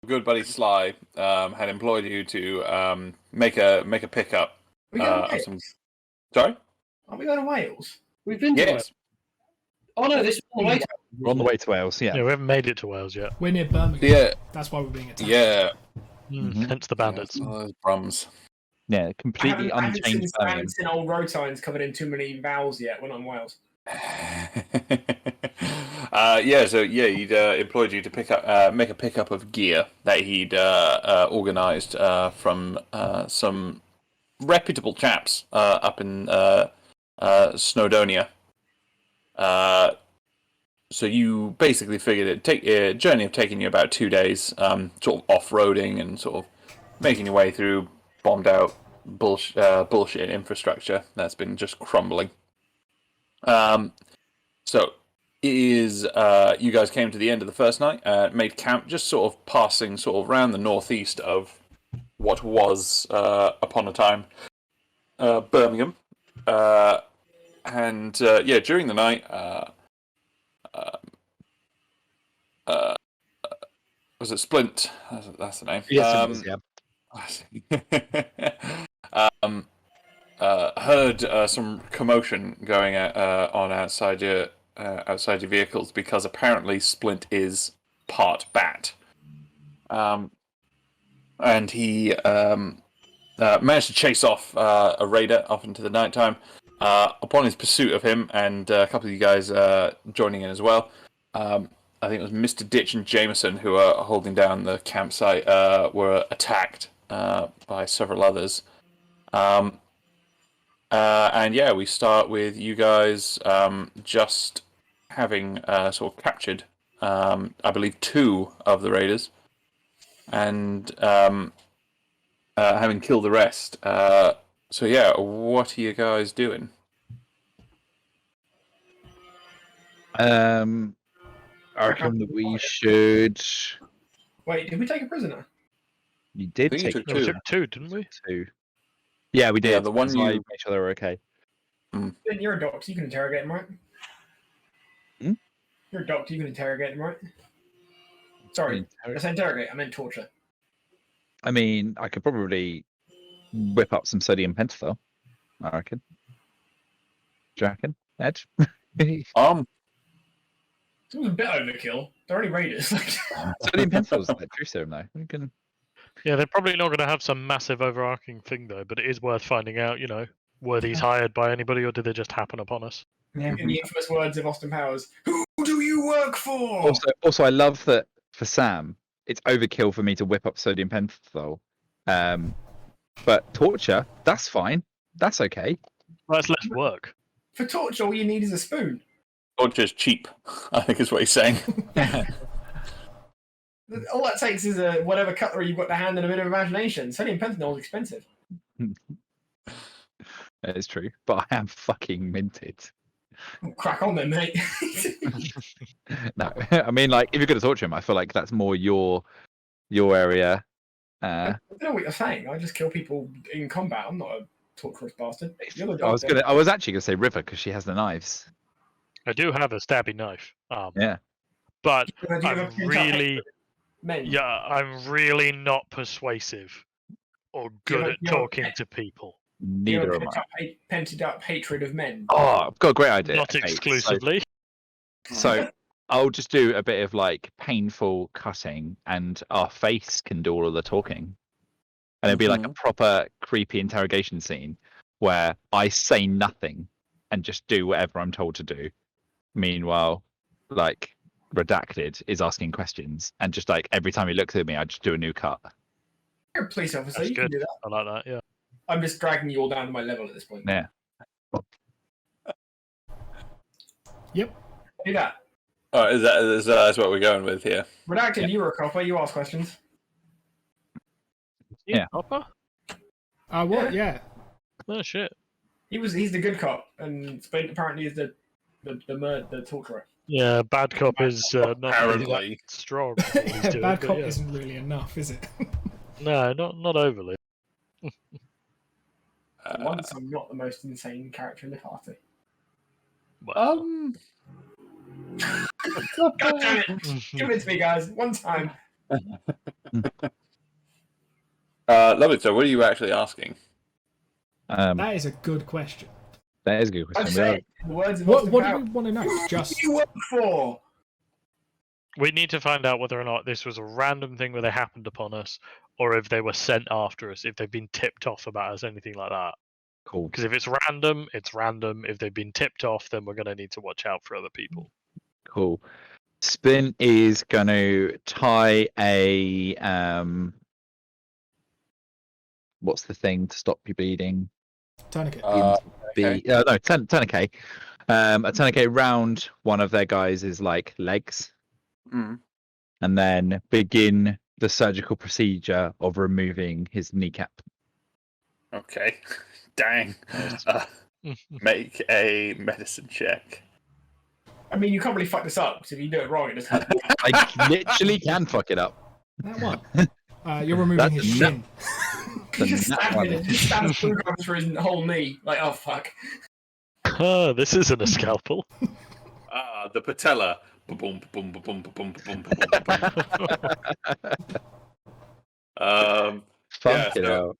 good buddy Sly had employed you to make a pickup We going to of Wales? some. Sorry. Aren't we going to Wales? We've been to Wales. Yes. Oh no, this is on the way to We're on the way to Wales, yeah. Yeah, we haven't made it to Wales yet. We're near Birmingham. Yeah. That's why we're being attacked. Yeah. Hence the bandits. Yeah, those brums. Yeah, completely I haven't unchanged Birmingham. seen old road signs covered in too many vowels yet. We're not in Wales. He'd employed you to make a pickup of gear that he'd organised from some reputable chaps up in Snowdonia. So you basically figured it'd take a journey of taking you about 2 days, sort of off-roading and sort of making your way through bombed out bullshit infrastructure that's been just crumbling. So it is you guys came to the end of the first night, made camp just sort of passing sort of around the northeast of what was upon a time Birmingham, and during the night was it Splint? That's the name. Yes, yeah. Heard some commotion going on outside your vehicles because apparently Splint is part bat, and he managed to chase off a raider off into the nighttime. Upon his pursuit of him, and a couple of you guys joining in as well, I think it was Mr. Ditch and Jameson who are holding down the campsite, were attacked by several others. We start with you guys just having sort of captured, I believe, 2 of the raiders, and having killed the rest. What are you guys doing? I reckon that we should. Wait, did we take a prisoner? You did I think you take took We 2. took 2, didn't we? 2. Yeah, we did. Yeah, the one so I you- made sure they were okay. Ben, you're a doctor. You can interrogate them, right? Hmm? You're a doctor. You can interrogate them, right? Sorry, I said interrogate. I meant torture. I mean, I could probably whip up some sodium pentothal, I reckon. Do you reckon, Ed? It was a bit overkill. They're only raiders. Sodium pentothal's like truth serum, though. We can... Yeah, they're probably not going to have some massive overarching thing, though, but it is worth finding out, were these hired by anybody or did they just happen upon us? In the infamous words of Austin Powers, who do you work for? Also, I love that for Sam, it's overkill for me to whip up sodium pentothal. But torture, that's fine. That's okay. Well, that's less work. For torture, all you need is a spoon. Torture's cheap, I think is what he's saying. All that takes is whatever cutlery you've got to hand and a bit of imagination. Sodium pentanol is expensive. That is true, but I am fucking minted. Crack on then, mate. No, I mean, like, if you're going to torture him, I feel like that's more your area. I don't know what you're saying. I just kill people in combat. I'm not a torturous bastard. You're the I was doctor. I was actually gonna say River because she has the knives. I do have a stabby knife. Yeah. But Do you have a I'm pent-up really, hatred of men? I'm really not persuasive or good at talking to people. Do you have Neither a am I. pented up hatred of men? Oh, I've got a great idea. Not Okay, exclusively. So I'll just do a bit of like painful cutting, and our face can do all of the talking, and it'd be like a proper creepy interrogation scene where I say nothing and just do whatever I'm told to do. Meanwhile, like Redacted is asking questions, and just like every time he looks at me, I just do a new cut. You're a police officer. That's You can good. do that. I like that, yeah. I'm just dragging you all down to my level at this point. Yeah. Yep. Do that. Oh, is what we're going with here? Redacted, you were a copper. You ask questions. Yeah. Hopper? What? Yeah. Oh, shit. He's the good cop, and Spade apparently is the torturer. Yeah, bad cop is not really Apparently. that strong. in what he's doing, Bad but cop yeah. isn't really enough, is it? No, not overly. For once, I'm not the most insane character in the party. Well, God damn it! Give it to me, guys. One time. Lovely. So, what are you actually asking? That is a good question. That is a good I'd question. say the words of What Austin do we Powers. want to know? Who Just do you work for? We need to find out whether or not this was a random thing where they happened upon us, or if they were sent after us, if they've been tipped off about us, anything like that. Cool. Because if it's random, it's random. If they've been tipped off, then we're going to need to watch out for other people. Cool. Spin is going to tie a what's the thing to stop you bleeding? tourniquet. Okay. No, tourniquet. A tourniquet round one of their guys' like legs, Mm. and then begin the surgical procedure of removing his kneecap. Okay. Dang. Nice. Make a medicine check. I mean, you can't really fuck this up because if you do it wrong, it just has. I literally can fuck it up. That one. You're removing That's his a shin. He just That stabbed one. it. Just stabs screwdrivers for his whole knee. Like, oh fuck. This isn't a scalpel. The patella. Boom, boom, boom, boom, boom, boom, boom, boom. Fuck it so- out.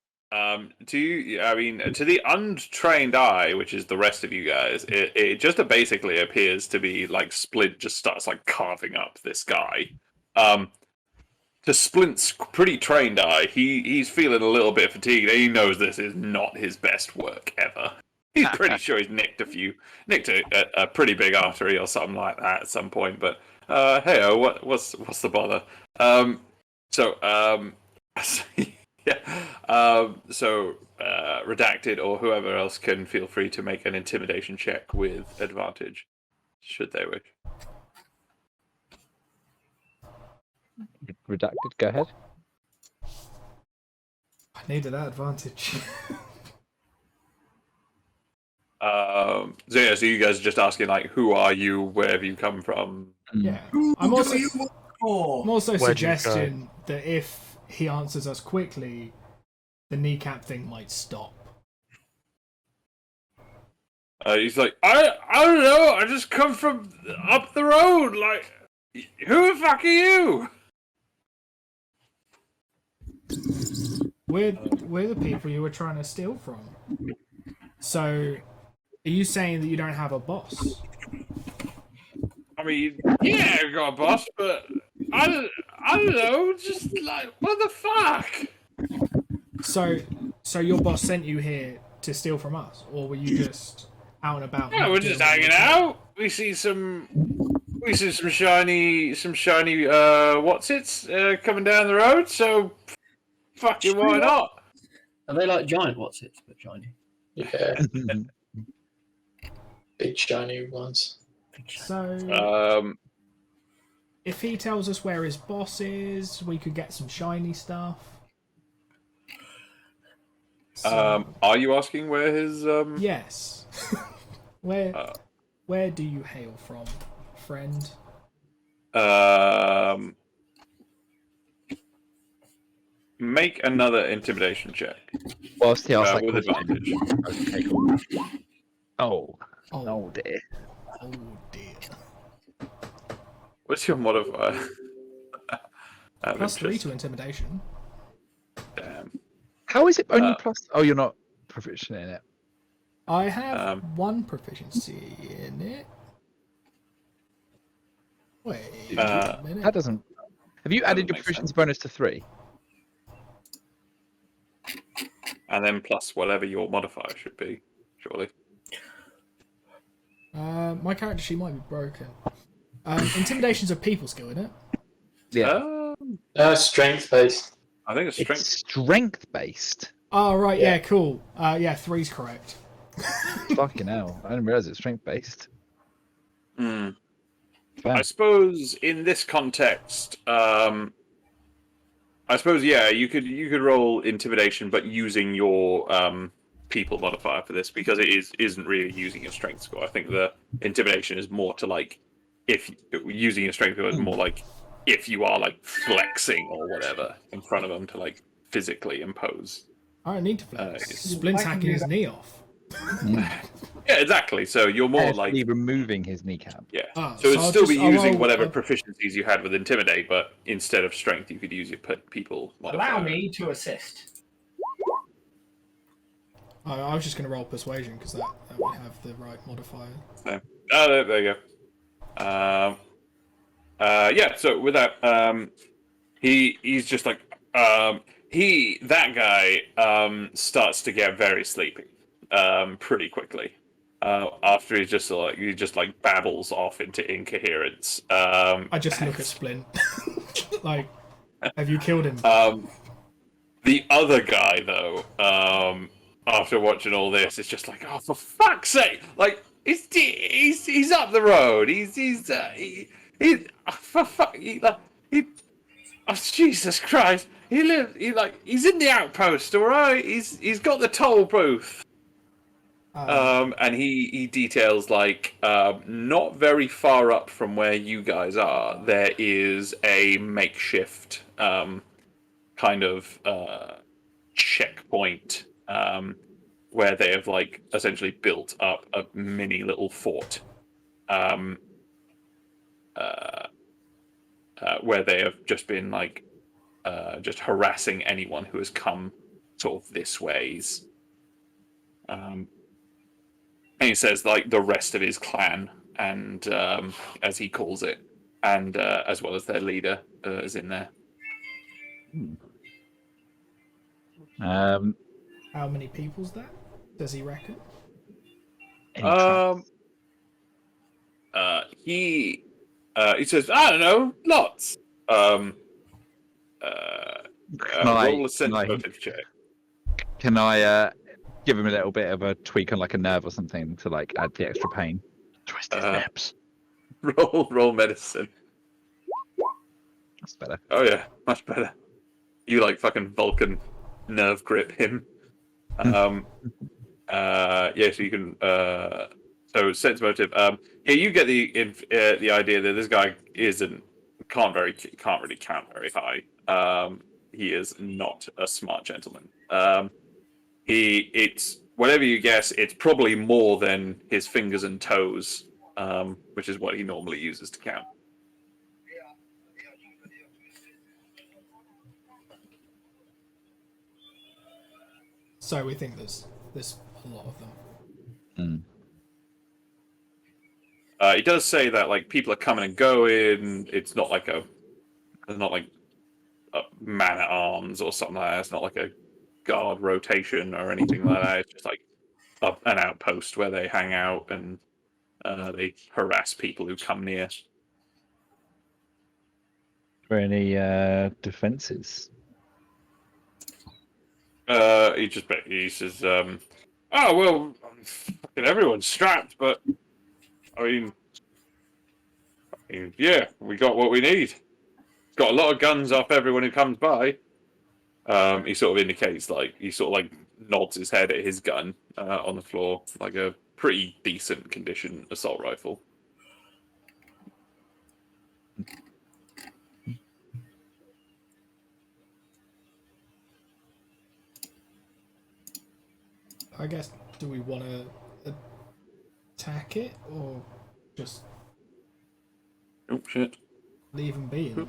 To the untrained eye, which is the rest of you guys, it just basically appears to be like Splint just starts like carving up this guy. To Splint's pretty trained eye, he's feeling a little bit fatigued. He knows this is not his best work ever. He's pretty sure he's nicked a pretty big artery or something like that at some point. But hey, what's the bother? Redacted or whoever else can feel free to make an intimidation check with advantage, should they wish. Redacted. Go ahead. I needed that advantage. So you guys are just asking like, who are you? Where have you come from? Yeah. Who I'm do also, you work for? I'm also Where'd you go? suggesting that if he answers us quickly, the kneecap thing might stop. He's like, I don't know. I just come from up the road. Like, who the fuck are you? We're the people you were trying to steal from. So, are you saying that you don't have a boss? I mean, yeah, I got a boss, but I don't know. Just like, what the fuck? So your boss sent you here to steal from us, or were you just out and about? Yeah, not we're doing just what you hanging were told? out. We see some shiny what's-its coming down the road. So, fucking why not? Are they like giant what's it, but shiny? Yeah, big shiny ones. So, if he tells us where his boss is, we could get some shiny stuff. So, Are you asking where his yes. Where do you hail from, friend? Make another intimidation check Whilst he asks that with question. advantage. Okay, cool. Oh, Oh dear. oh dear. What's your modifier? Out of +3 interest. to intimidation. Damn. How is it only plus? Oh, you're not proficient in it. I have one proficiency in it. Wait a minute. That doesn't. Have you added your make proficiency bonus to 3? And then plus whatever your modifier should be, surely. My character sheet might be broken. Intimidation's a people skill, isn't it? Yeah. Strength based. I think it's It's strength. strength based. Oh, right, Yeah. yeah, cool. Yeah, 3's correct. Fucking hell! I didn't realize it's strength based. Hmm. Fair. I suppose in this context, I suppose you could roll intimidation, but using your people modifier for this because it isn't really using your strength score. I think the intimidation is more to like if using your strength score is more like if you are like flexing or whatever in front of them to like physically impose. I don't need to flex. yes. Splint's I can hacking do his that. knee off. Yeah, exactly. So you're more like Carefully removing his kneecap. yeah. Ah, So it'd I'll still just- be using I'll- whatever I'll- proficiencies you had with intimidate, but instead of strength, you could use your people modifier. Allow me to assist. I was just going to roll persuasion because that would have the right modifier. So, there you go. Yeah. So with that, he's just like that guy starts to get very sleepy pretty quickly. After he just babbles off into incoherence. I just look at Splint. Like, have you killed him? The other guy, though, after watching all this, is just like, oh, for fuck's sake! Like, he's up the road. Oh, Jesus Christ! He's in the outpost, all right. He's got the toll booth. And he details not very far up from where you guys are, there is a makeshift kind of checkpoint where they have essentially built up a mini little fort where they have just been just harassing anyone who has come sort of this ways. And he says the rest of his clan, and as he calls it, and as well as their leader is in there. How many people's that? Does he reckon? He says, I don't know, lots. Roll a sense motive check. Can I give him a little bit of a tweak on a nerve or something to add the extra pain? Twist his lips. Roll medicine. That's better. Oh yeah, much better. You fucking Vulcan nerve grip him. Yeah, so you can. So sense motive. Yeah, you get the idea that this guy can't really count very high. He is not a smart gentleman. It's whatever you guess. It's probably more than his fingers and toes, which is what he normally uses to count. So we think there's a lot of them. He does say that people are coming and going. It's not like a man at arms or something like that. It's not like a guard rotation or anything like that. It's just an outpost where they hang out and they harass people who come near. For any defenses? He says, oh well, fucking everyone's strapped, but I mean, yeah, we got what we need. Got a lot of guns off everyone who comes by. He sort of indicates, he sort of nods his head at his gun on the floor, like a pretty decent condition assault rifle. I guess, do we want to attack it or just Oh shit! leave them be and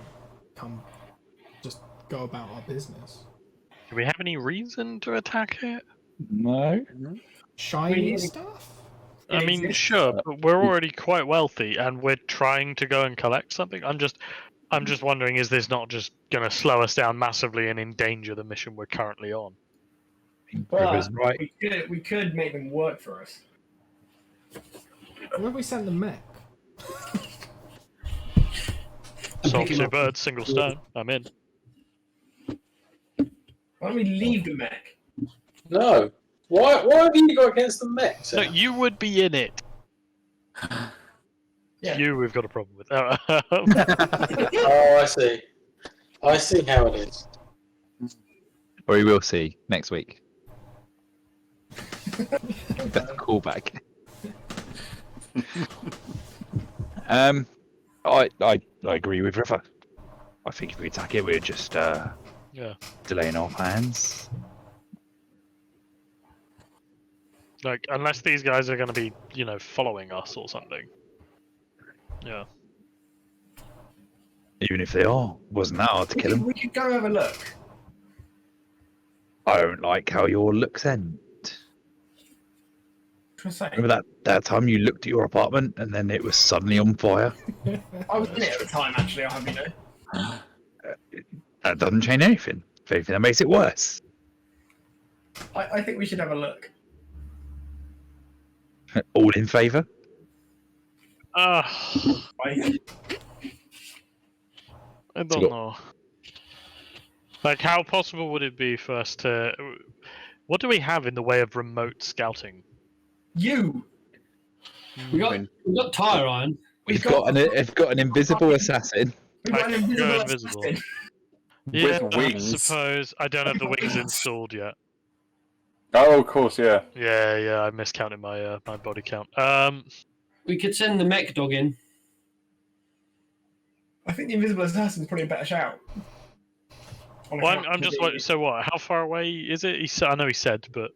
just go about our business? Do we have any reason to attack it? No. Shiny stuff? I mean, sure, but we're already quite wealthy, and we're trying to go and collect something. I'm just wondering, is this not just going to slow us down massively and endanger the mission we're currently on? But Right. we could make them work for us. Where have we sent the mech? Solve picking two up- birds, single stone. I'm in. Why don't we leave the mech? No. Why have you got against the mech? No, Sam? you would be in it. Yeah. You, we've got a problem with. Oh, I see. I see how it is. Or we will see next week. That's a callback. I agree with River. I think if we attack it, we're just Yeah. delaying our plans. Like, unless these guys are going to be, following us or something. Yeah. Even if they are, wasn't that hard to kill them? We could go have a look. I don't like how your looks end. What's I saying? Remember that time you looked at your apartment and then it was suddenly on fire? I was in it at the time, actually. I'll have you know. That doesn't change anything. If anything, that makes it worse. I think we should have a look. All in favour? Right? I don't So- know. Like, how possible would it be for us to... What do we have in the way of remote scouting? You! We got tire iron. We've got an invisible assassin. We've got I an can go invisible invisible. assassin. Yeah, With I wings. suppose. I don't have the wings installed yet. Oh, of course, yeah. Yeah, I miscounted my my body count. We could send the mech dog in. I think the invisible assassin's probably a better shout. Well, I'm just like, so what? How far away is it? I know he said, but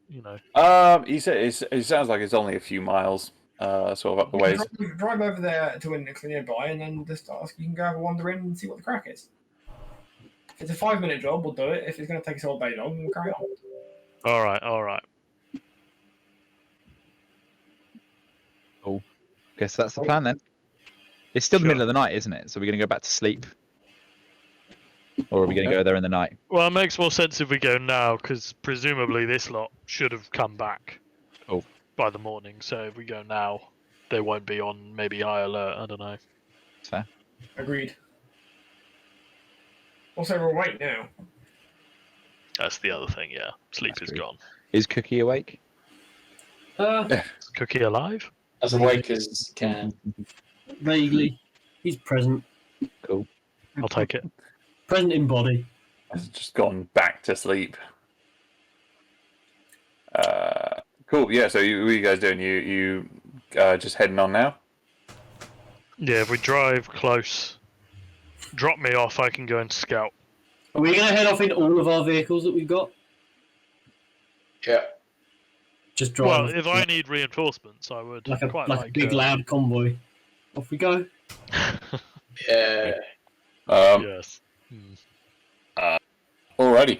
He said it sounds like it's only a few miles, sort of up the ways. Drive over there to Windix nearby, and then just ask. You can go have a wander in and see what the crack is. If it's a 5-minute job, we'll do it. If it's going to take us all day long, we'll carry on. all right. Guess that's the plan then. It's still the Sure. middle of the night, isn't it? So we're going to go back to sleep? Or are we going to go there in the night? Well, it makes more sense if we go now, because presumably this lot should have come back by the morning. So if we go now, they won't be on maybe high alert. I don't know. Fair. Agreed. Also, we're awake now. That's the other thing. Yeah, sleep That's is true. gone. Is Cookie awake? Is Cookie alive? As awake as can. Vaguely. He's present. Cool. I'll take it. Present in body. Has just gone back to sleep. Cool. Yeah. So what are you guys doing? You just heading on now? Yeah, if we drive close, drop me off. I can go and scout. Are we going to head off in all of our vehicles that we've got? Yeah. Just drive. Well, if I need reinforcements, I would. like a quite like a big loud convoy. Off we go. Yeah. Yes. Alrighty.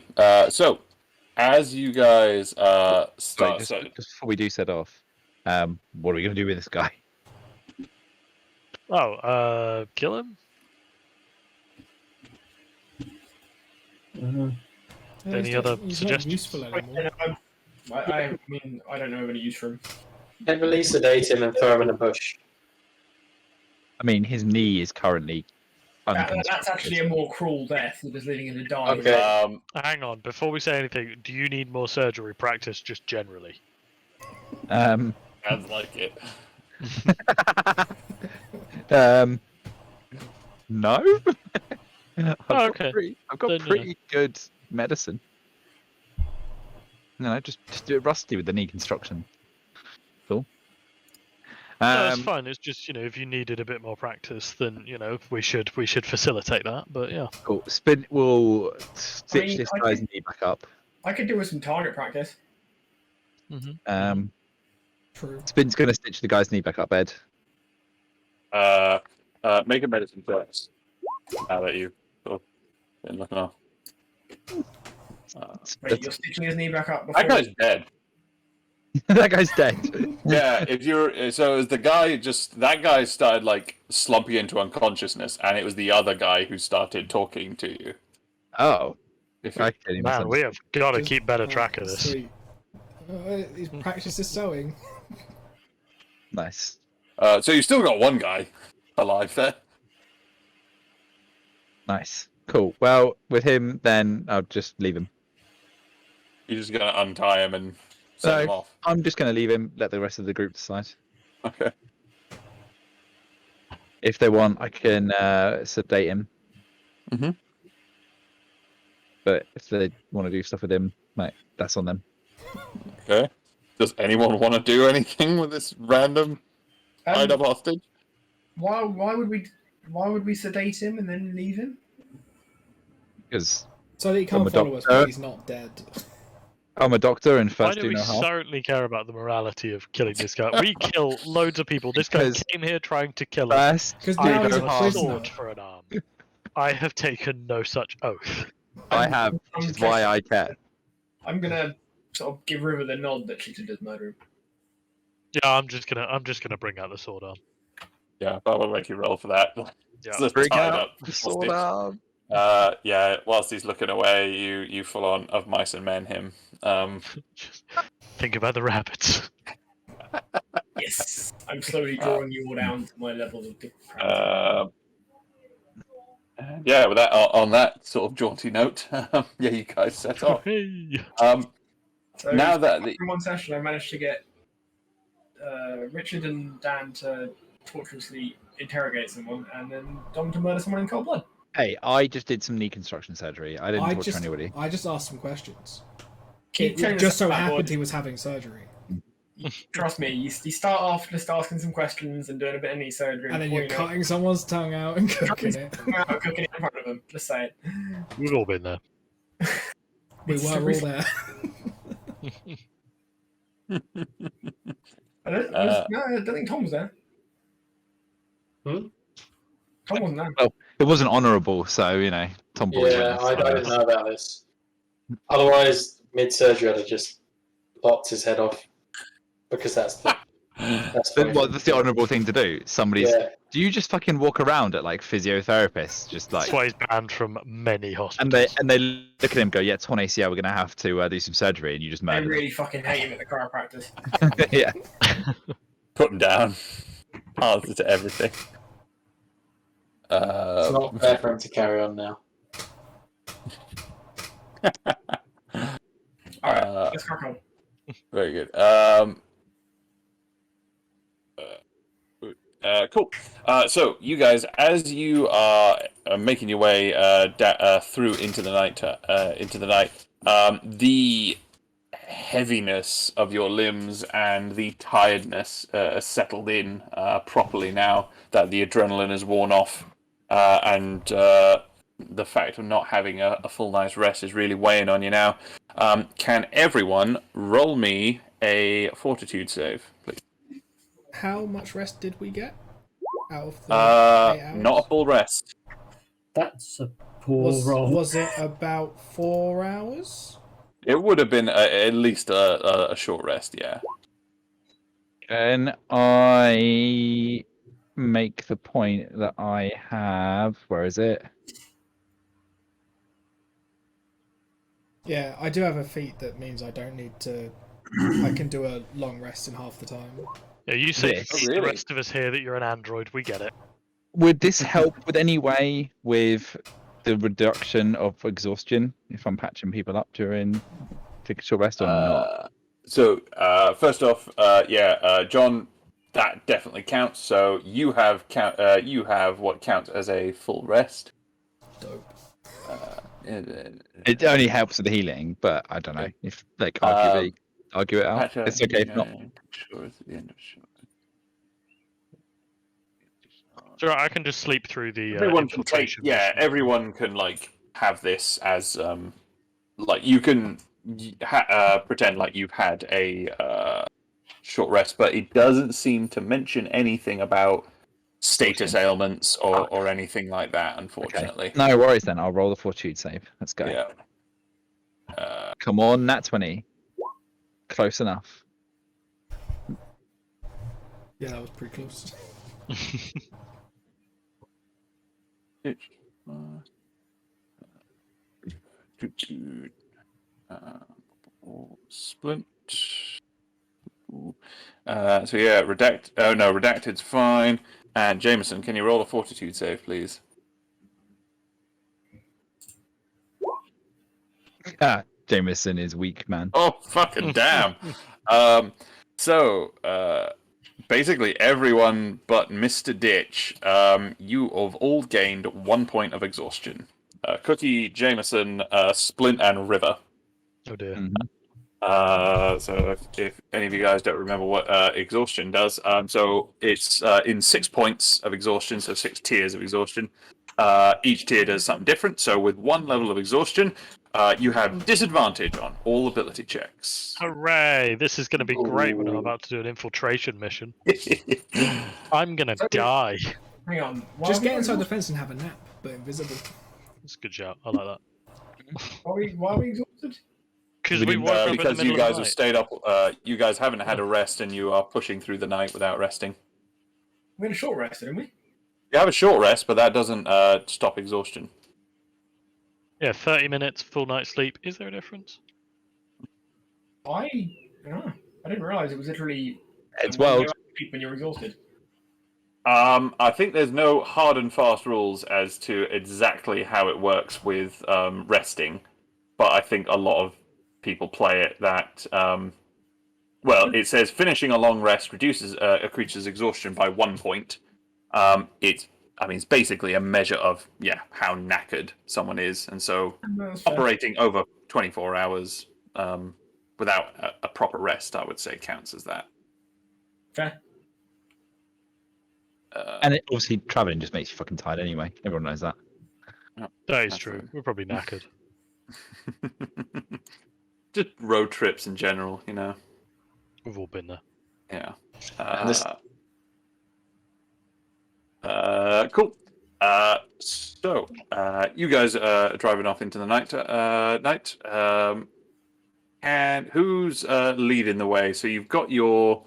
So as you guys start, Just before we do set off, what are we going to do with this guy? Kill him? Any other he's suggestions? Not useful anymore. I mean, I don't know of any use for him. Heavily sedate him and throw him in a bush. I mean, his knee is currently That's actually a more cruel death than just leaving him to die. Okay. Hang on, before we say anything, do you need more surgery practice just generally? sounds like it. No. Okay. I've got Then, pretty good medicine. No, just do it rusty with the knee construction. Cool. No, that's fine. It's just if you needed a bit more practice, then we should facilitate that. But yeah, Cool. Spin will stitch this I guy's think- knee back up. I could do with some target practice. True. Spin's going to stitch the guy's knee back up, Ed. Make a medicine first. Now that you've sort of been looking off. Wait, you're stitching his knee back up before. That guy's dead. That guy's dead. Yeah, if you're so as the guy that guy started like slumping into unconsciousness, and it was the other guy who started talking to you. Oh. If I clearly man, we misunderstood. have got to Just- keep better track of this. Sweet. He's practiced his sewing. Nice. so you still got one guy alive there. Nice. Cool. Well, with him, then I'll just leave him. You're just gonna untie him and send him No. off. I'm just going to leave him, let the rest of the group decide. Okay. If they want, I can sedate him. Mhm. But if they want to do stuff with him, mate, that's on them. Okay. Does anyone want to do anything with this random tied up hostage? Why would we sedate him and then leave him? Because So that he I'm can't a follow us doctor. when he's not dead. I'm a doctor and Why first do do we no harm. certainly care about the morality of killing this guy? We kill loads of people. This guy Because came here trying to kill us. First Because do now I he's have a no a harm. prisoner. sword for an arm. I have taken no such oath. I have, which is why I care. I'm gonna sort of give River the nod that she did murder him. Yeah, I'm just gonna bring out the sword arm. Yeah, but we'll make you roll for that. Yeah. Just Bring tied out up the sword hostage. arm. Yeah, whilst he's looking away, you full on of mice and men him. Just think about the rabbits. Yes, I'm slowly drawing you all down to my levels of different. Yeah, with that on that sort of jaunty note, yeah, you guys set off. Hey. So Now that the in one session, I managed to get Richard and Dan to torturously interrogate someone, and then Dom to murder someone in cold blood. Hey, I just did some knee construction surgery. I didn't torture anybody. I just asked some questions. Keep It telling just so us about happened what- he was having surgery. Trust me, you start off just asking some questions and doing a bit of knee surgery, And then before you're you know cutting someone's tongue out and cooking it. cooking it in front of them. Just say it. We've all been there. We It's were every- all there. I don't think Tom was there. Hmm? Tom wasn't there. It wasn't honourable, so Tom Boy. Yeah, I didn't know about this. Otherwise, mid-surgery, I'd have just lopped his head off. Because that's the... That's That's the honourable thing to do. Somebody's. Yeah. Do you just fucking walk around at like physiotherapists, just like? That's why he's banned from many hospitals. And they look at him, and go, "Yeah, torn ACL. We're gonna have to do some surgery," and you just I murder really fucking hate him at the chiropractors. them. Yeah. put him down. Answer to everything. It's not fair for him to carry on now. Alright, let's crack on. Very good. Cool. So you guys, as you are making your way through into the night, the heaviness of your limbs and the tiredness has settled in properly now that the adrenaline has worn off, and the fact of not having a full night's rest is really weighing on you now. Can everyone roll me a fortitude save, please? How much rest did we get out of the 8 hours? Not a full rest. That's a poor roll. Was it about 4 hours? It would have been at least a short rest, yeah. And I make the point that I have. Where is it? Yeah, I do have a feat that means I don't need to. I can do a long rest in half the time. Yeah, you say This. to the rest of us here that you're an android. We get it. Would this help with any way with the reduction of exhaustion if I'm patching people up during take a short rest or not? So first off, John, that definitely counts. So you have what counts as a full rest. Dope. It only helps with the healing, but I don't know if argue it out. It's okay if not. Sure, it's at the end of short. So I can just sleep through the Everyone can take. infiltration. Yeah, everyone can have this as you can pretend like you've had a short rest, but it doesn't seem to mention anything about status ailments or anything like that, unfortunately. Okay. No worries then. I'll roll the fortitude save. Let's go. Yeah. Come on, nat 20. Close enough. Yeah, that was pretty close. Splint. So yeah, redact. Oh no, redacted's fine. And Jameson, can you roll a fortitude save, please? Jameson is weak, man. Oh fucking damn! Basically everyone but Mr. Ditch, you have all gained 1 point of exhaustion. Cookie, Jameson, Splint, and River. Oh dear. Mhm. So if any of you guys don't remember what exhaustion does, so it's in 6 points of exhaustion, so 6 tiers of exhaustion. Each tier does something different. So with 1 level of exhaustion, You have disadvantage on all ability checks. Hooray! This is going to be great when I'm about to do an infiltration mission. I'm going to So- die. Hang on. Why Just are we get inside the exhausted? fence and have a nap, but invisible. That's a good shout. I like that. Why are we exhausted? Because we woke up in the because middle you guys of the have night. stayed up. You guys haven't had a rest, and you are pushing through the night without resting. We had a short rest, didn't we? You have a short rest, but that doesn't stop exhaustion. Yeah, 30 minutes, full night's sleep. Is there a difference? I didn't realise it was literally It's one well. day sleep when you're exhausted. I think there's no hard and fast rules as to exactly how it works with resting, but I think a lot of people play it that. Well, it says finishing a long rest reduces a creature's exhaustion by 1 point. It's basically a measure of how knackered someone is, and so No, that's fair. operating over 24 hours without a proper rest, I would say, counts as that. Fair. And it, obviously, traveling just makes you fucking tired anyway. Everyone knows that. That is true. We're probably knackered. Just road trips in general, you know. We've all been there. Yeah. And this- Cool. So you guys are driving off into the night. And who's leading the way? So you've got your.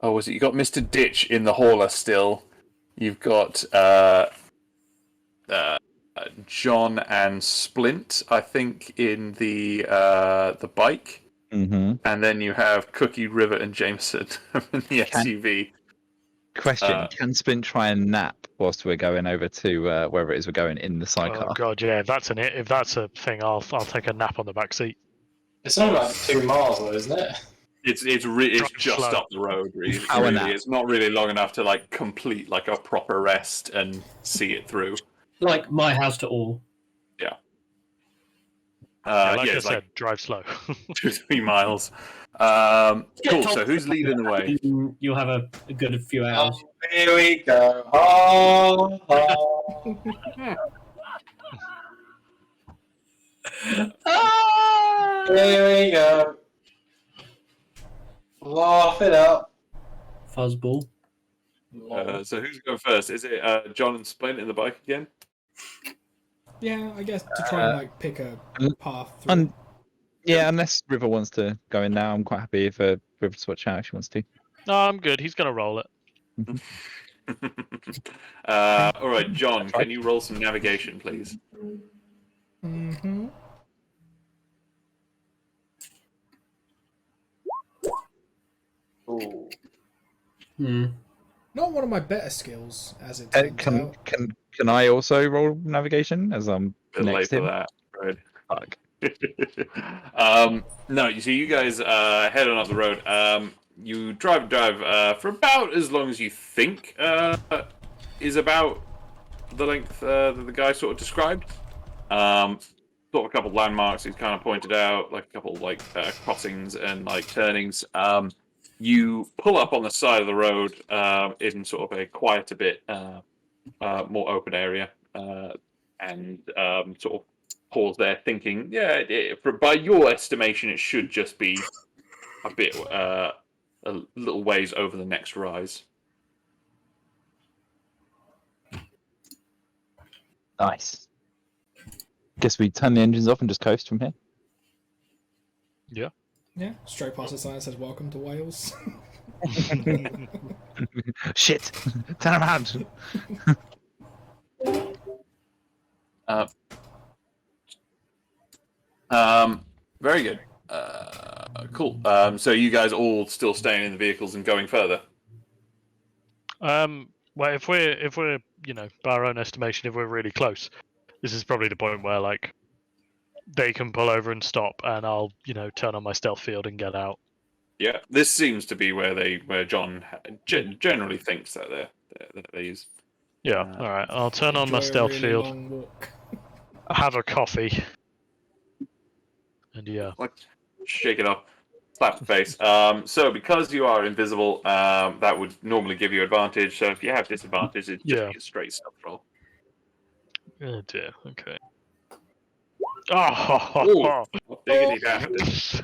Oh, was it? You got Mr. Ditch in the hauler still. You've got John and Splint, I think, in the bike. Mm-hmm. And then you have Cookie, Rivet, and Jameson in the SUV. Question: can Splint try and nap whilst we're going over to wherever it is we're going in the sidecar? Oh god, yeah. If that's a thing, I'll take a nap on the back seat. It's only like 2 miles, though, isn't it? It's Drive just slow. up the road, really. Hour nap. It's not really long enough to like complete like a proper rest and see it through. Like my house to all. Like I it's said, like drive slow. 2-3 miles. Cool. So who's leading the way? You'll have a good few hours. Here we go. Oh, oh. Here we go. Laugh it up. Fuzzball. So who's going first? Is it John and Splint in the bike again? Yeah, I guess to try and like pick a path through. Yeah, unless River wants to go in now, I'm quite happy if River switch out if she wants to. No, I'm good. He's gonna roll it. All right, John. Can you roll some navigation, please? Mm-hmm. Ooh. Hmm. Not one of my better skills, as it turns out. Can I also roll navigation as I'm Bit late next to for him? that, right? Fuck. No, you see, you guys head on up the road. You drive for about as long as you think is about the length that the guy sort of described. Sort of a couple of landmarks he's kind of pointed out, like a couple of like crossings and like turnings. You pull up on the side of the road in sort of a quieter bit, more open area, and sort of pause there, thinking, by your estimation, it should just be a bit, a little ways over the next rise. Nice. Guess we turn the engines off and just coast from here. Yeah, straight past the sign that says "Welcome to Wales." Shit! Turn around. Very good. Cool. So you guys all still staying in the vehicles and going further? Well, if we're by our own estimation, if we're really close, this is probably the point where like they can pull over and stop, and I'll turn on my stealth field and get out. Yeah, this seems to be where John generally thinks that they use. Yeah. All right. I'll turn on my Enjoy a stealth really field. long walk. Have a coffee. And yeah. Like, shake it off, slap the face. So because you are invisible, that would normally give you advantage. So if you have disadvantage, it's just be a straight stealth roll. Oh dear. Okay. Oh, Diggity daft.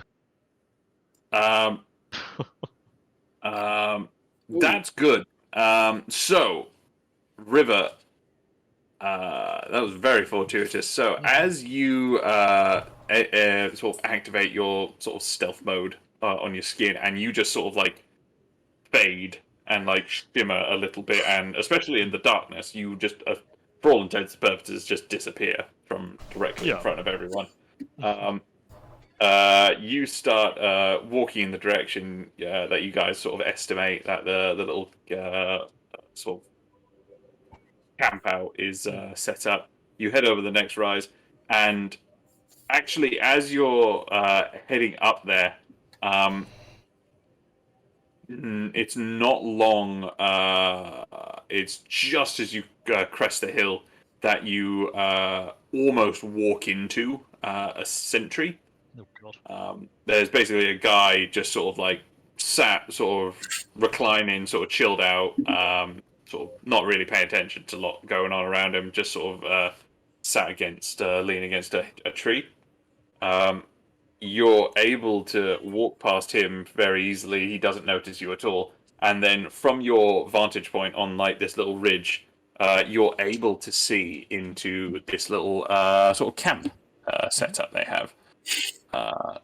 That's good. So, River, that was very fortuitous. So, as you sort of activate your sort of stealth mode on your skin, and you just sort of like fade and like shimmer a little bit, and especially in the darkness, you just, for all intents and purposes, just disappear from directly in front of everyone. You start walking in the direction that you guys sort of estimate that the little sort of camp out is set up. You head over the next rise, and actually, as you're heading up there, it's not long. It's just as you crest the hill that you almost walk into a sentry. Oh god. There's basically a guy just sort of like sat, sort of reclining, sort of chilled out, sort of not really paying attention to a lot going on around him, just sort of sat against, leaning against a tree. You're able to walk past him very easily. He doesn't notice you at all. And then from your vantage point on like this little ridge, you're able to see into this little sort of camp setup they have.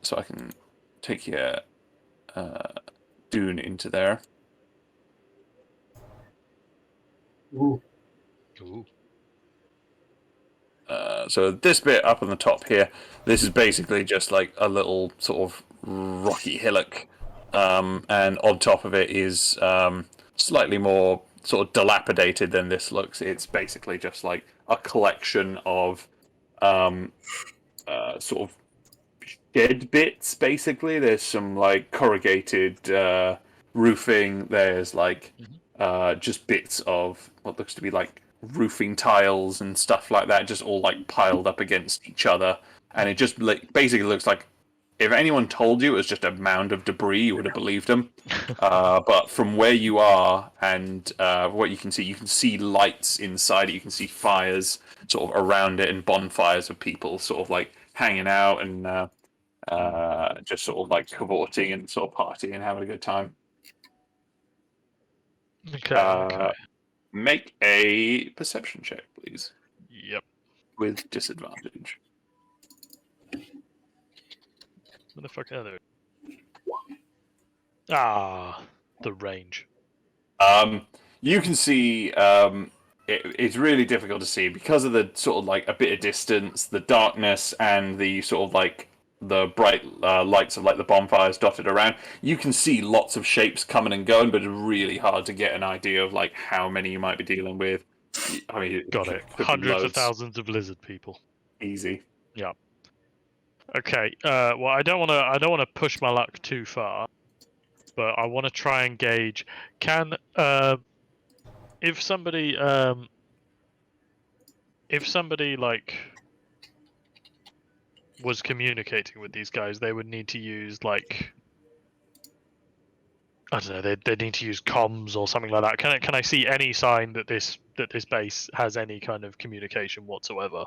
So I can take you Dune into there. Ooh. Ooh. So this bit up on the top here, this is basically just like a little sort of rocky hillock, and on top of it is slightly more sort of dilapidated than this looks. It's basically just like a collection of sort of shed bits. Basically, there's some like corrugated roofing. There's like just bits of what looks to be like roofing tiles and stuff like that, just all like piled up against each other, and it just basically looks like if anyone told you it was just a mound of debris, you would have believed them. But from where you are and what you can see lights inside it. You can see fires sort of around it and bonfires of people sort of like hanging out and just sort of like cavorting and sort of partying and having a good time. Okay. Make a perception check, please, Yep. with disadvantage. What the fuck are they? Ah, the range. You can see it's really difficult to see because of the sort of like a bit of distance, the darkness, and the sort of like the bright lights of like the bonfires dotted around. You can see lots of shapes coming and going, but it's really hard to get an idea of like how many you might be dealing with. I mean, Got it. could be Hundreds of loads. thousands of lizard people. Easy. Yeah. Okay. Well, I don't want to push my luck too far, but I want to try and gauge. Can if somebody like was communicating with these guys, they would need to use like, I don't know, they need to use comms or something like that. Can I see any sign that this base has any kind of communication whatsoever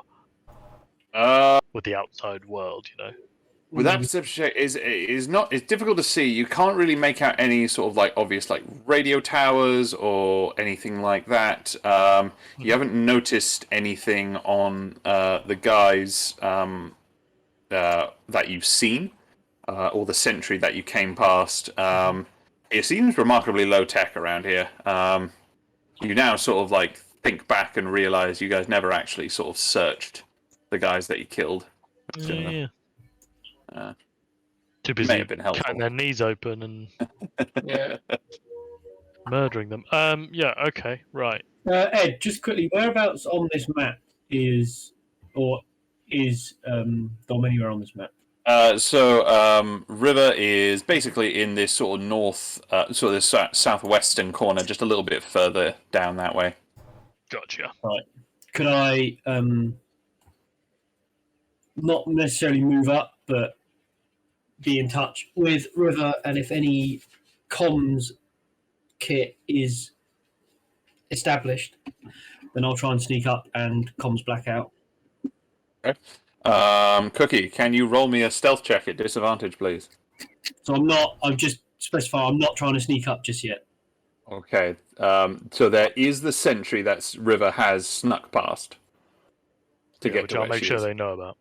with the outside world? You know. With that perception check, it's difficult to see. You can't really make out any sort of like obvious like radio towers or anything like that. You haven't noticed anything on the guys that you've seen or the sentry that you came past. It seems remarkably low tech around here. You now sort of like think back and realize you guys never actually sort of searched the guys that you killed. Yeah. Too May busy have been helpful. cutting their knees open and Yeah. murdering them. Yeah. Okay. Right. Ed, just quickly, whereabouts on this map is Dom anywhere on this map? River is basically in this sort of north, sort of this southwestern corner, just a little bit further down that way. Gotcha. Right. Could I not necessarily move up, but be in touch with River, and if any comms kit is established, then I'll try and sneak up and comms black out. Okay. Cookie, can you roll me a stealth check at disadvantage, please? So I'm just specifying. I'm not trying to sneak up just yet. Okay. So there is the sentry that River has snuck past to get which to I'll where make she sure is. they know about.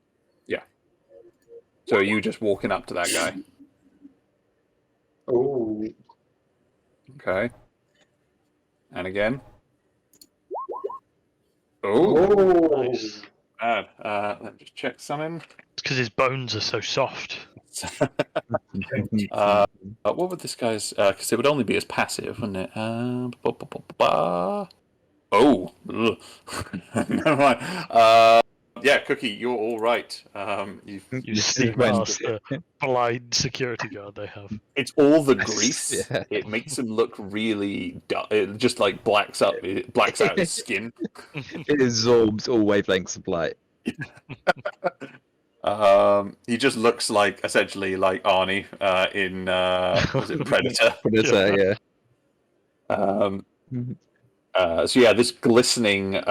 So you just walking up to that guy. Ooh. Okay. And again. Oh, Oh. Nice. bad. Let me just check something. It's because his bones are so soft. What would this guy's? Because it would only be his passive, wouldn't it? Oh, ugh. Never mind. Yeah, Cookie, you're all right. You've You This is sneak when- past the blind security guard they have. It's all the Yes, grease. yeah. It makes him look really. It just like blacks out his skin. It absorbs all wavelengths of light. He just looks like essentially like Arnie in was it Predator? Predator, yeah. So yeah, this glistening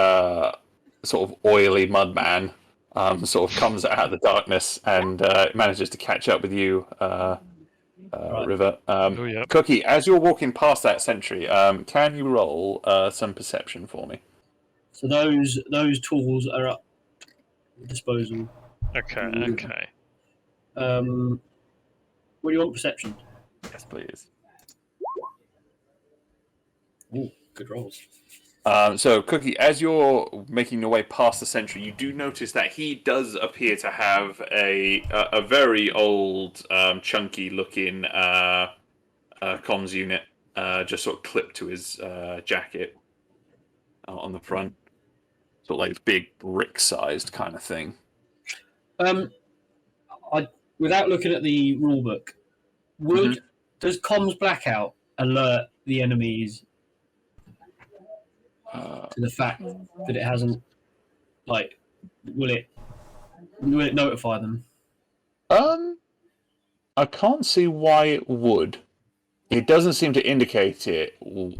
sort of oily mud man sort of comes out of the darkness and manages to catch up with you, River. Oh, yeah. Cookie, as you're walking past that sentry, can you roll some perception for me? So those tools are up for disposal. Okay, okay. What do you want perception? Yes, please. Ooh, good rolls. So, Cookie, as you're making your way past the sentry, you do notice that he does appear to have a very old, chunky-looking comms unit, just sort of clipped to his jacket on the front, sort of like this big brick-sized kind of thing. Without looking at the rule book, does comms blackout alert the enemies to the fact that it hasn't, like, will it notify them? I can't see why it would. It doesn't seem to indicate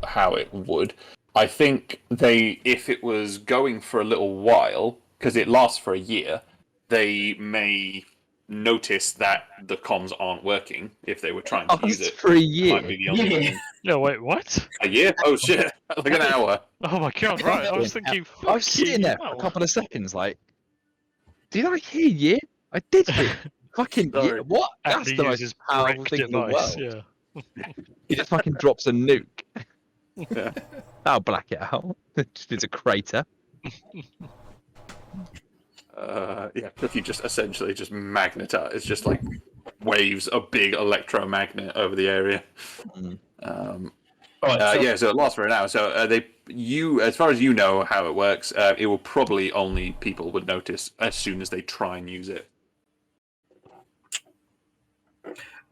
how it would. I think if it was going for a little while, because it lasts for a year, they may notice that the comms aren't working if they were trying to use it. For a year. Might be the only reason. No, wait, what? A year? Oh shit! Like an hour. Oh my god, right. I was thinking, I was sitting there for a couple of seconds, like, did I hear year? I did hear fucking Sorry. year. What? That's Andy the most uses powerful brick thing in the device, world. yeah. He just fucking drops a nuke. Yeah. That'll black it out. Just is a crater. Yeah, Cookie just essentially just magnetized. It's just like waves a big electromagnet over the area. Right, Yeah, so it lasts for an hour. So as far as you know how it works, it will probably only people would notice as soon as they try and use it.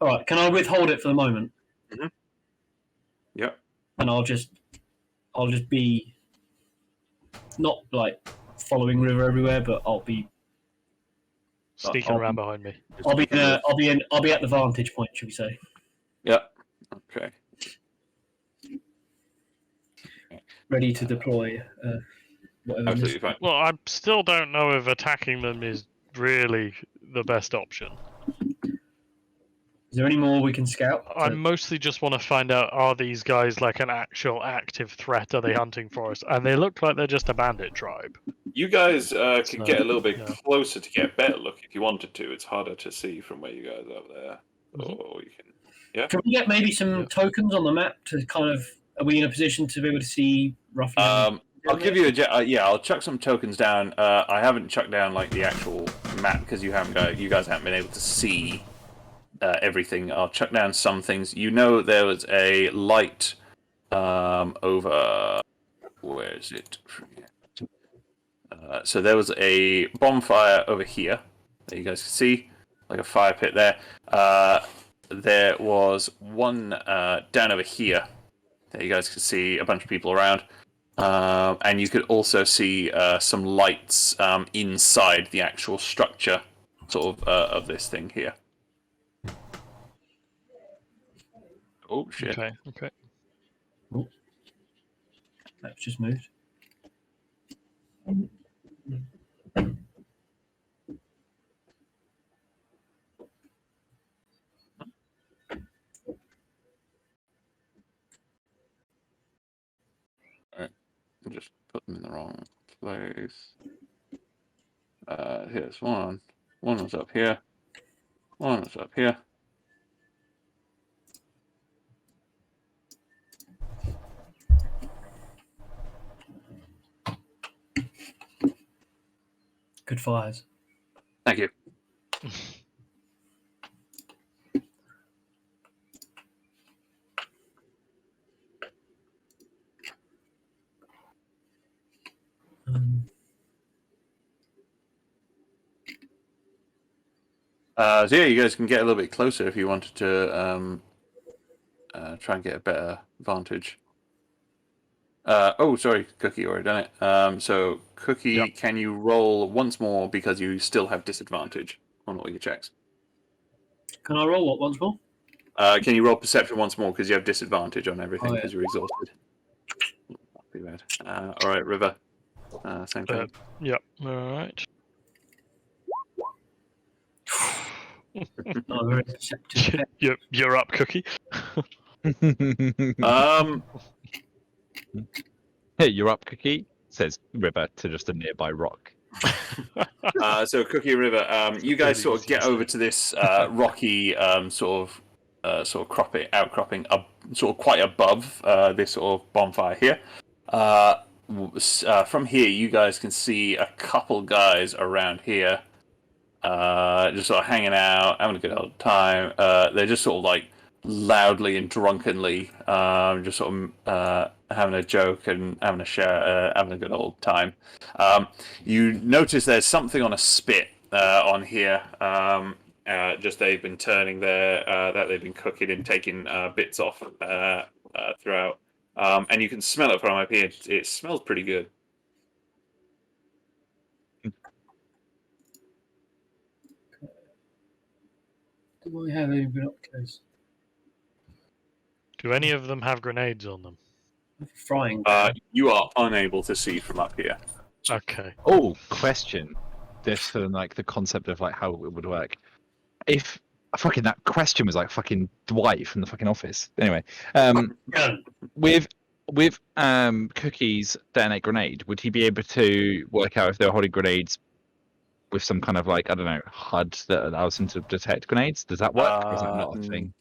all right. Can I withhold it for the moment? Yep. And I'll just be not like following River everywhere, but I'll be Sneaking around behind me. I'll be at the vantage point, should we say? Yep. Okay. Ready to deploy. Whatever. Absolutely fine. Well, I still don't know if attacking them is really the best option. Is there any more we can scout? I mostly just want to find out, are these guys like an actual active threat? Are they hunting for us? And they look like they're just a bandit tribe. You guys could get a little bit yeah. closer to get a better look if you wanted to. It's harder to see from where you guys are over there. Or you can. Yeah. Can we get maybe some tokens on the map to kind of? Are we in a position to be able to see roughly? I'll give you I'll chuck some tokens down. I haven't chucked down like the actual map because you guys haven't been able to see everything. I'll chuck down some things. You know, there was a light over. Where is it? So there was a bonfire over here that you guys can see, like a fire pit there. There was one down over here that you guys can see, a bunch of people around. And you could also see some lights inside the actual structure sort of this thing here. Oh, shit. Okay. Oh. That's just moved. just put them in the wrong place. Here's one. One was up here. One was up here. Good fires. Thank you. So yeah, you guys can get a little bit closer if you wanted to try and get a better vantage. Oh, sorry, Cookie already done it. So Cookie, Yep. can you roll once more because you still have disadvantage on all your checks? Can I roll what once more? Can you roll perception once more because you have disadvantage on everything Oh, yeah. because you're exhausted? Not too bad. All right, River. Same thing. Yep. All right. Not a very perceptive. You're up, Cookie. Hey, you're up, Cookie, says River to just a nearby rock. So Cookie and River, you guys Really sort of easy get to over say. to this rocky sort of outcropping up, sort of quite above this sort of bonfire here. From here, you guys can see a couple guys around here, just sort of hanging out, having a good old time. They're just sort of like loudly and drunkenly, just sort of having a joke and having a good old time. You notice there's something on a spit on here. Just they've been turning that they've been cooking and taking bits off throughout. And you can smell it from up here. It smells pretty good. Do I have any binoculars? Do any of them have grenades on them? I have a frying. You are unable to see from up here. Okay. Oh, question. This for like the concept of like how it would work. If fucking that question was like fucking Dwight from the fucking Office. Anyway, with Cookie's detonate grenade, would he be able to work out if they were holding grenades with some kind of like, I don't know, HUD that allows him to detect grenades? Does that work? Or is that not a thing?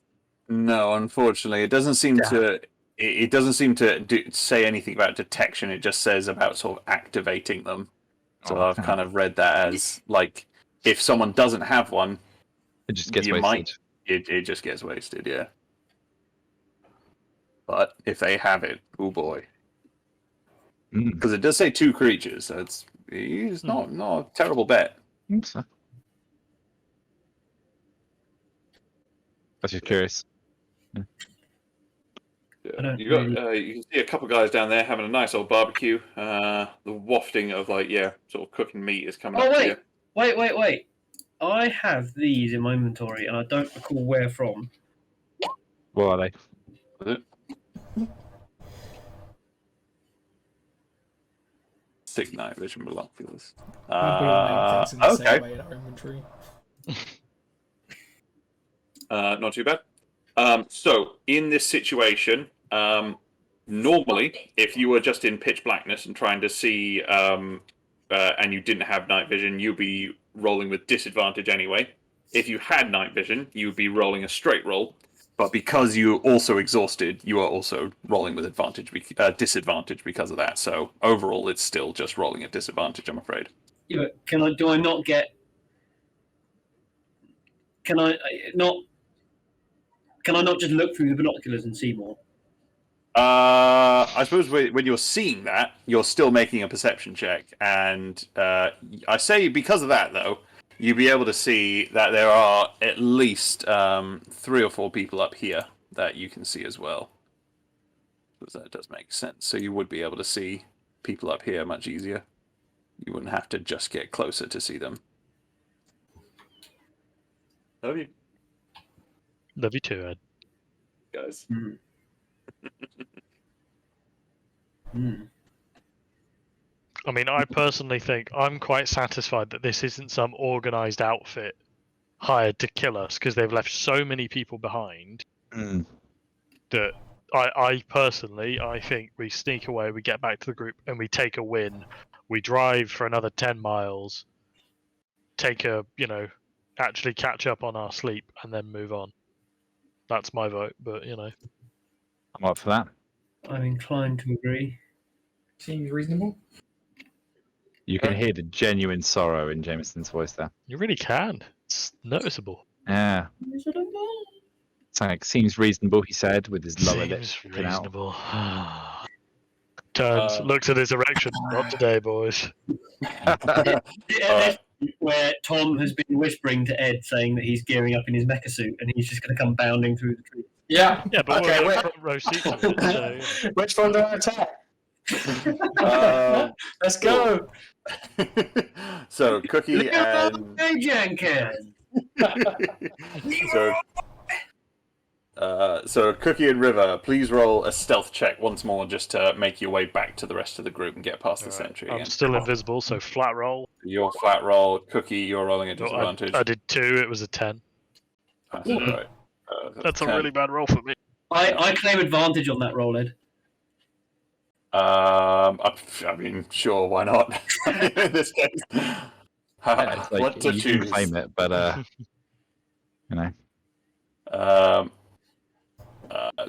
No, unfortunately, it doesn't seem to. It doesn't seem to say anything about detection. It just says about sort of activating them. So Oh, I've kind of read that as like if someone doesn't have one, it just gets you wasted. might. It just gets wasted, yeah. But if they have it, oh boy, because it does say 2 creatures, so it's not a terrible bet. Oops. I was just curious. Yeah. You can see a couple guys down there having a nice old barbecue. The wafting of sort of cooking meat is coming up here. Wait. I have these in my inventory and I don't recall where from. What are they? Was it? 6 night vision binoculars. We all make things in the same Okay. way in our inventory. Not too bad. So in this situation, normally, if you were just in pitch blackness and trying to see, and you didn't have night vision, you'd be rolling with disadvantage anyway. If you had night vision, you would be rolling a straight roll. But because you're also exhausted, you are also rolling with disadvantage because of that. So overall, it's still just rolling at disadvantage, I'm afraid. Yeah, but can I not just look through the binoculars and see more? I suppose when you're seeing that, you're still making a perception check, and I say because of that though, you'll be able to see that there are at least 3 or 4 people up here that you can see as well. Because that does make sense. So you would be able to see people up here much easier. You wouldn't have to just get closer to see them. Love you, Love you too, Ed. guys. I mean, I personally think I'm quite satisfied that this isn't some organised outfit hired to kill us because they've left so many people behind that I personally, I think we sneak away, we get back to the group, and we take a win. We drive for another 10 miles, take a, actually catch up on our sleep, and then move on. That's my vote, but, I'm up for that. I'm inclined to agree. Seems reasonable. You can hear the genuine sorrow in Jameson's voice there. you really can. It's noticeable. Yeah. It's like, seems reasonable, he said, with his lower lip Seems sticking out. reasonable. Turns, looks at his erection. Not today, boys. Where Tom has been whispering to Ed, saying that he's gearing up in his mecha suit, and he's just going to come bounding through the trees. Yeah. Yeah, but Okay, we're in wait. front row seats of it, so, Which one do I attack? Let's go. So Cookie and Hey, Jenkins! so Cookie and River, please roll a stealth check once more, just to make your way back to the rest of the group and get past the Alright, sentry I'm again. still invisible, so flat roll. Your flat roll, Cookie, you're rolling at No, disadvantage. I did 2, it was a 10. That's all right. That's a 10. really bad roll for me. I claim advantage on that roll, Ed. I mean, sure, why not? In this case, Yeah, it's like, what to you choose? can claim it, but you know.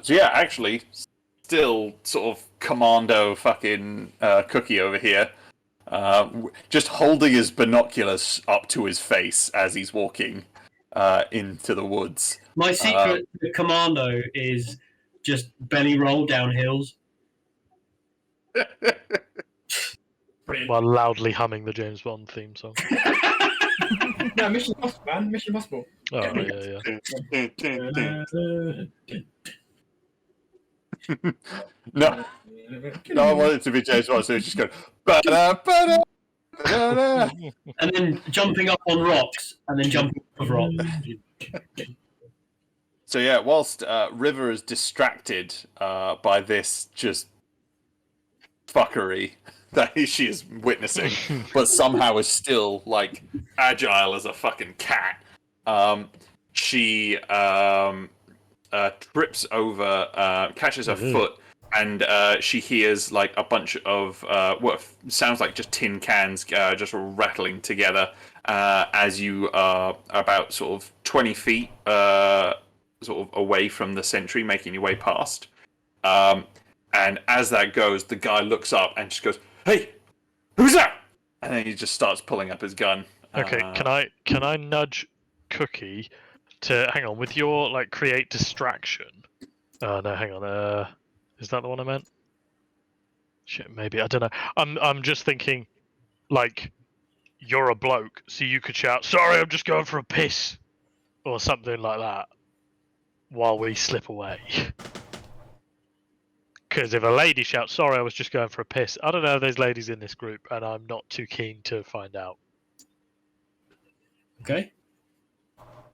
So yeah, actually, still sort of commando fucking Cookie over here, just holding his binoculars up to his face as he's walking into the woods. My secret commando is just belly roll down hills. While loudly humming the James Bond theme song. No, Mission Impossible, man. Mission Impossible. Oh, yeah. No, I want it to be James Bond, so he's just going, ba-da, ba-da, ba-da. And then jumping up on rocks, and then jumping off rocks. So yeah, whilst River is distracted by this just fuckery that she is witnessing, but somehow is still like agile as a fucking cat, she trips over, catches her foot, and she hears like a bunch of what sounds like just tin cans just rattling together as you are about sort of 20 feet sort of away from the sentry, making your way past. And as that goes, the guy looks up and just goes, "Hey, who's that?" And then he just starts pulling up his gun. Okay, can I nudge Cookie to hang on with your like create distraction? Oh no, hang on. Is that the one I meant? Shit, maybe I don't know. I'm just thinking, like, you're a bloke, so you could shout, "Sorry, I'm just going for a piss," or something like that, while we slip away. Because if a lady shouts, "Sorry, I was just going for a piss," I don't know if there's ladies in this group, and I'm not too keen to find out. Okay.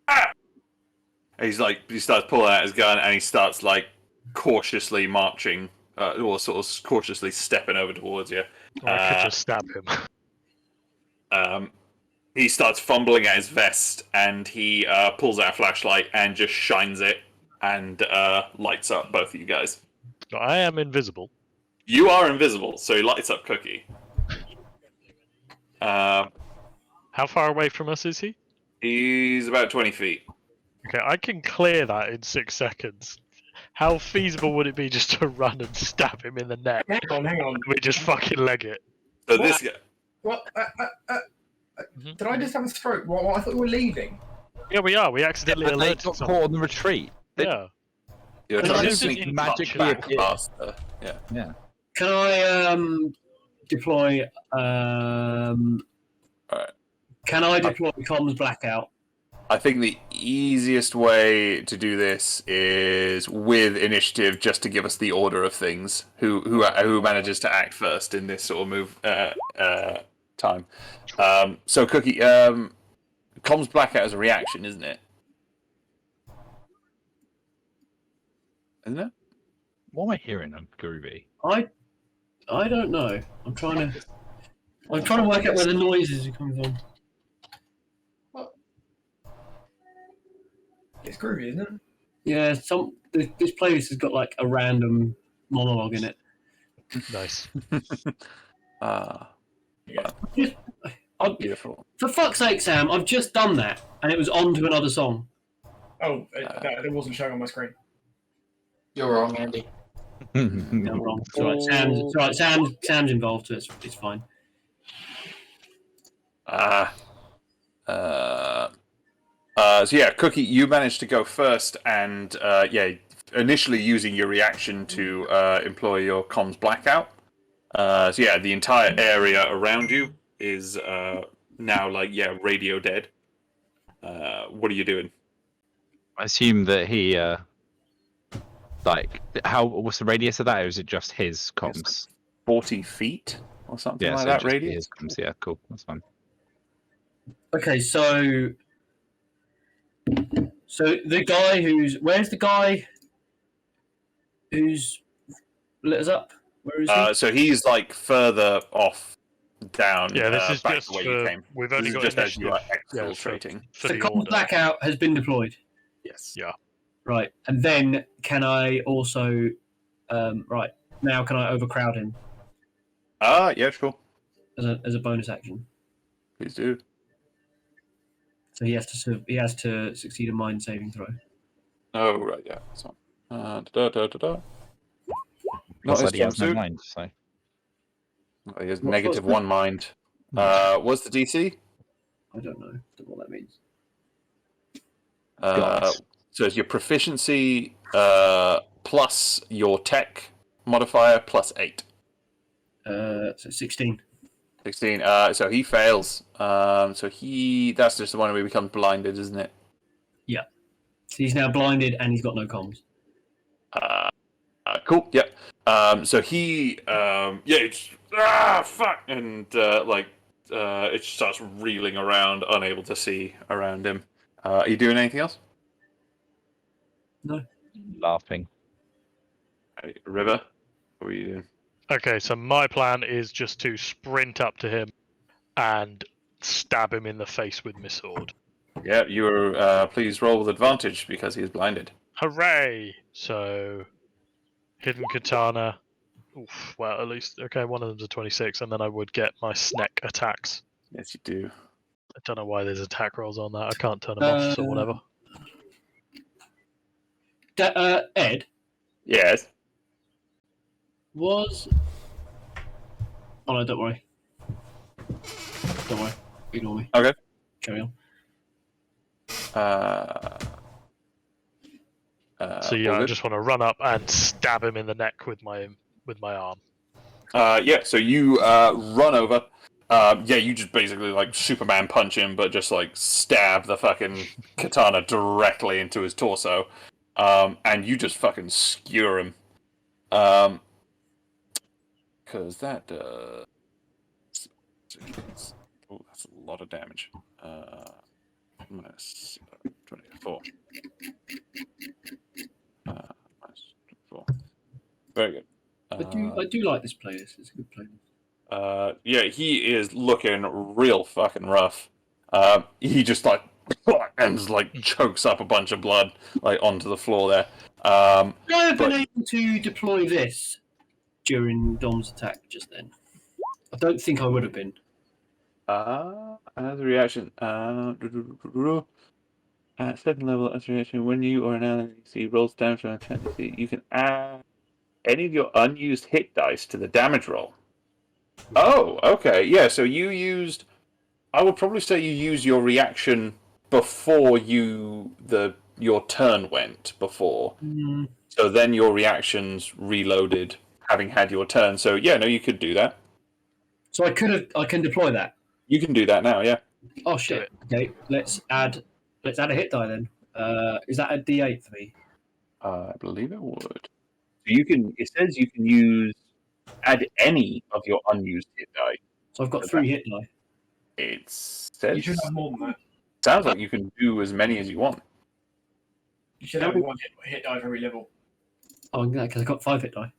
And he's like, he starts pulling out his gun and he starts like cautiously marching, or sort of cautiously stepping over towards you. Or I could just stab him. He starts fumbling at his vest and he pulls out a flashlight and just shines it and lights up both of you guys. I am invisible. You are invisible, so he lights up Cookie. How far away from us is he? He's about 20 feet. Okay, I can clear that in 6 seconds. How feasible would it be just to run and stab him in the neck? Hang on. We just fucking leg it. So What? this guy, What? Did I just have a stroke? What? I thought we were leaving. Yeah, we are. We accidentally But they alerted got someone. caught on the retreat. Yeah. you're Can trying I to just sneak magically back appear? past her. Yeah. Can I deploy? Alright. Can I deploy comms blackout? I think the easiest way to do this is with initiative, just to give us the order of things. Who manages to act first in this sort of move time? So Cookie, comms blackout is a reaction, isn't it? Isn't it? What am I hearing on Groovy? I don't know. I'm trying to work out where the noises are coming from. It's groovy, isn't it? Yeah, this playlist has got like a random monologue in it. Nice. Beautiful. For fuck's sake, Sam, I've just done that, and it was on to another song. Oh, it wasn't showing on my screen. You're wrong, Andy. No, I'm wrong. It's all right. Sam's involved, so it's fine. So yeah, Cookie, you managed to go first, and initially using your reaction to employ your comms blackout. So yeah, the entire area around you is now radio dead. What are you doing? I assume that he what's the radius of that, or is it just his comms? 40 feet or something Yeah, like so that just radius. his comms. Yeah, cool. That's fine. Okay, so the guy where's the guy who's lit us up? Where is he? So he's like further off down. Yeah, this is back just to where you came. we've This only is got just as you initiative. are Yeah, exfiltrating. for The the comms order. blackout has been deployed. Yes. Yeah. Right, and then can I also right now can I overcrowd him Yeah, sure. as a bonus action? Please do. So he has to succeed a mind saving throw. Oh right, yeah. That's fine. Not Looks his like he has no jumpsuit. mind. So He has What's -1 mind. What's the DC? I don't know what that means. So it's your proficiency plus your tech modifier plus 8. So 16. 16. So he fails. That's just the one where he becomes blinded, isn't it? Yeah. So he's now blinded and he's got no comms. Cool. Yeah. So he it's fuck, and it starts reeling around, unable to see around him. Are you doing anything else? No. laughing. River, what are you doing? Okay, so my plan is just to sprint up to him and stab him in the face with my sword. Yeah, you are. Please roll with advantage because he is blinded. Hooray! So, hidden katana. Oof, well, at least one of them's a 26, and then I would get my snack attacks. Yes, you do. I don't know why there's attack rolls on that. I can't turn them off, so whatever. Ed Yes. was. Oh no! Don't worry. Don't worry. Ignore me. Okay. Carry on. So yeah, I just want to run up and stab him in the neck with my arm. Yeah. So you run over. You just basically like Superman punch him, but just like stab the fucking katana directly into his torso, and you just fucking skewer him. Because that does. Oh, that's a lot of damage. Minus 24. Minus 24. Very good. I do like this playlist. It's a good playlist. Yeah, he is looking real fucking rough. He just like and just, like chokes up a bunch of blood like onto the floor there. Would I have been able to deploy this during Dom's attack just then? I don't think I would have been. As a reaction, at second level, as a reaction, when you or an ally rolls damage on a tendency, you can add any of your unused hit dice to the damage roll. Oh, okay, yeah. So you used. I would probably say you used your reaction before your turn went before. Mm. So then your reactions reloaded, having had your turn. So yeah, no, you could do that. So I can deploy that. You can do that now, yeah. Oh shit! Okay, let's add a hit die then. Is that a D8 for me? I believe it would. So you can. It says you can add any of your unused hit die. So I've got 3 hit die. It says. You should have more than that. Sounds like you can do as many as you want. You should have one hit die for every level. Oh, yeah, because I've got 5 hit die.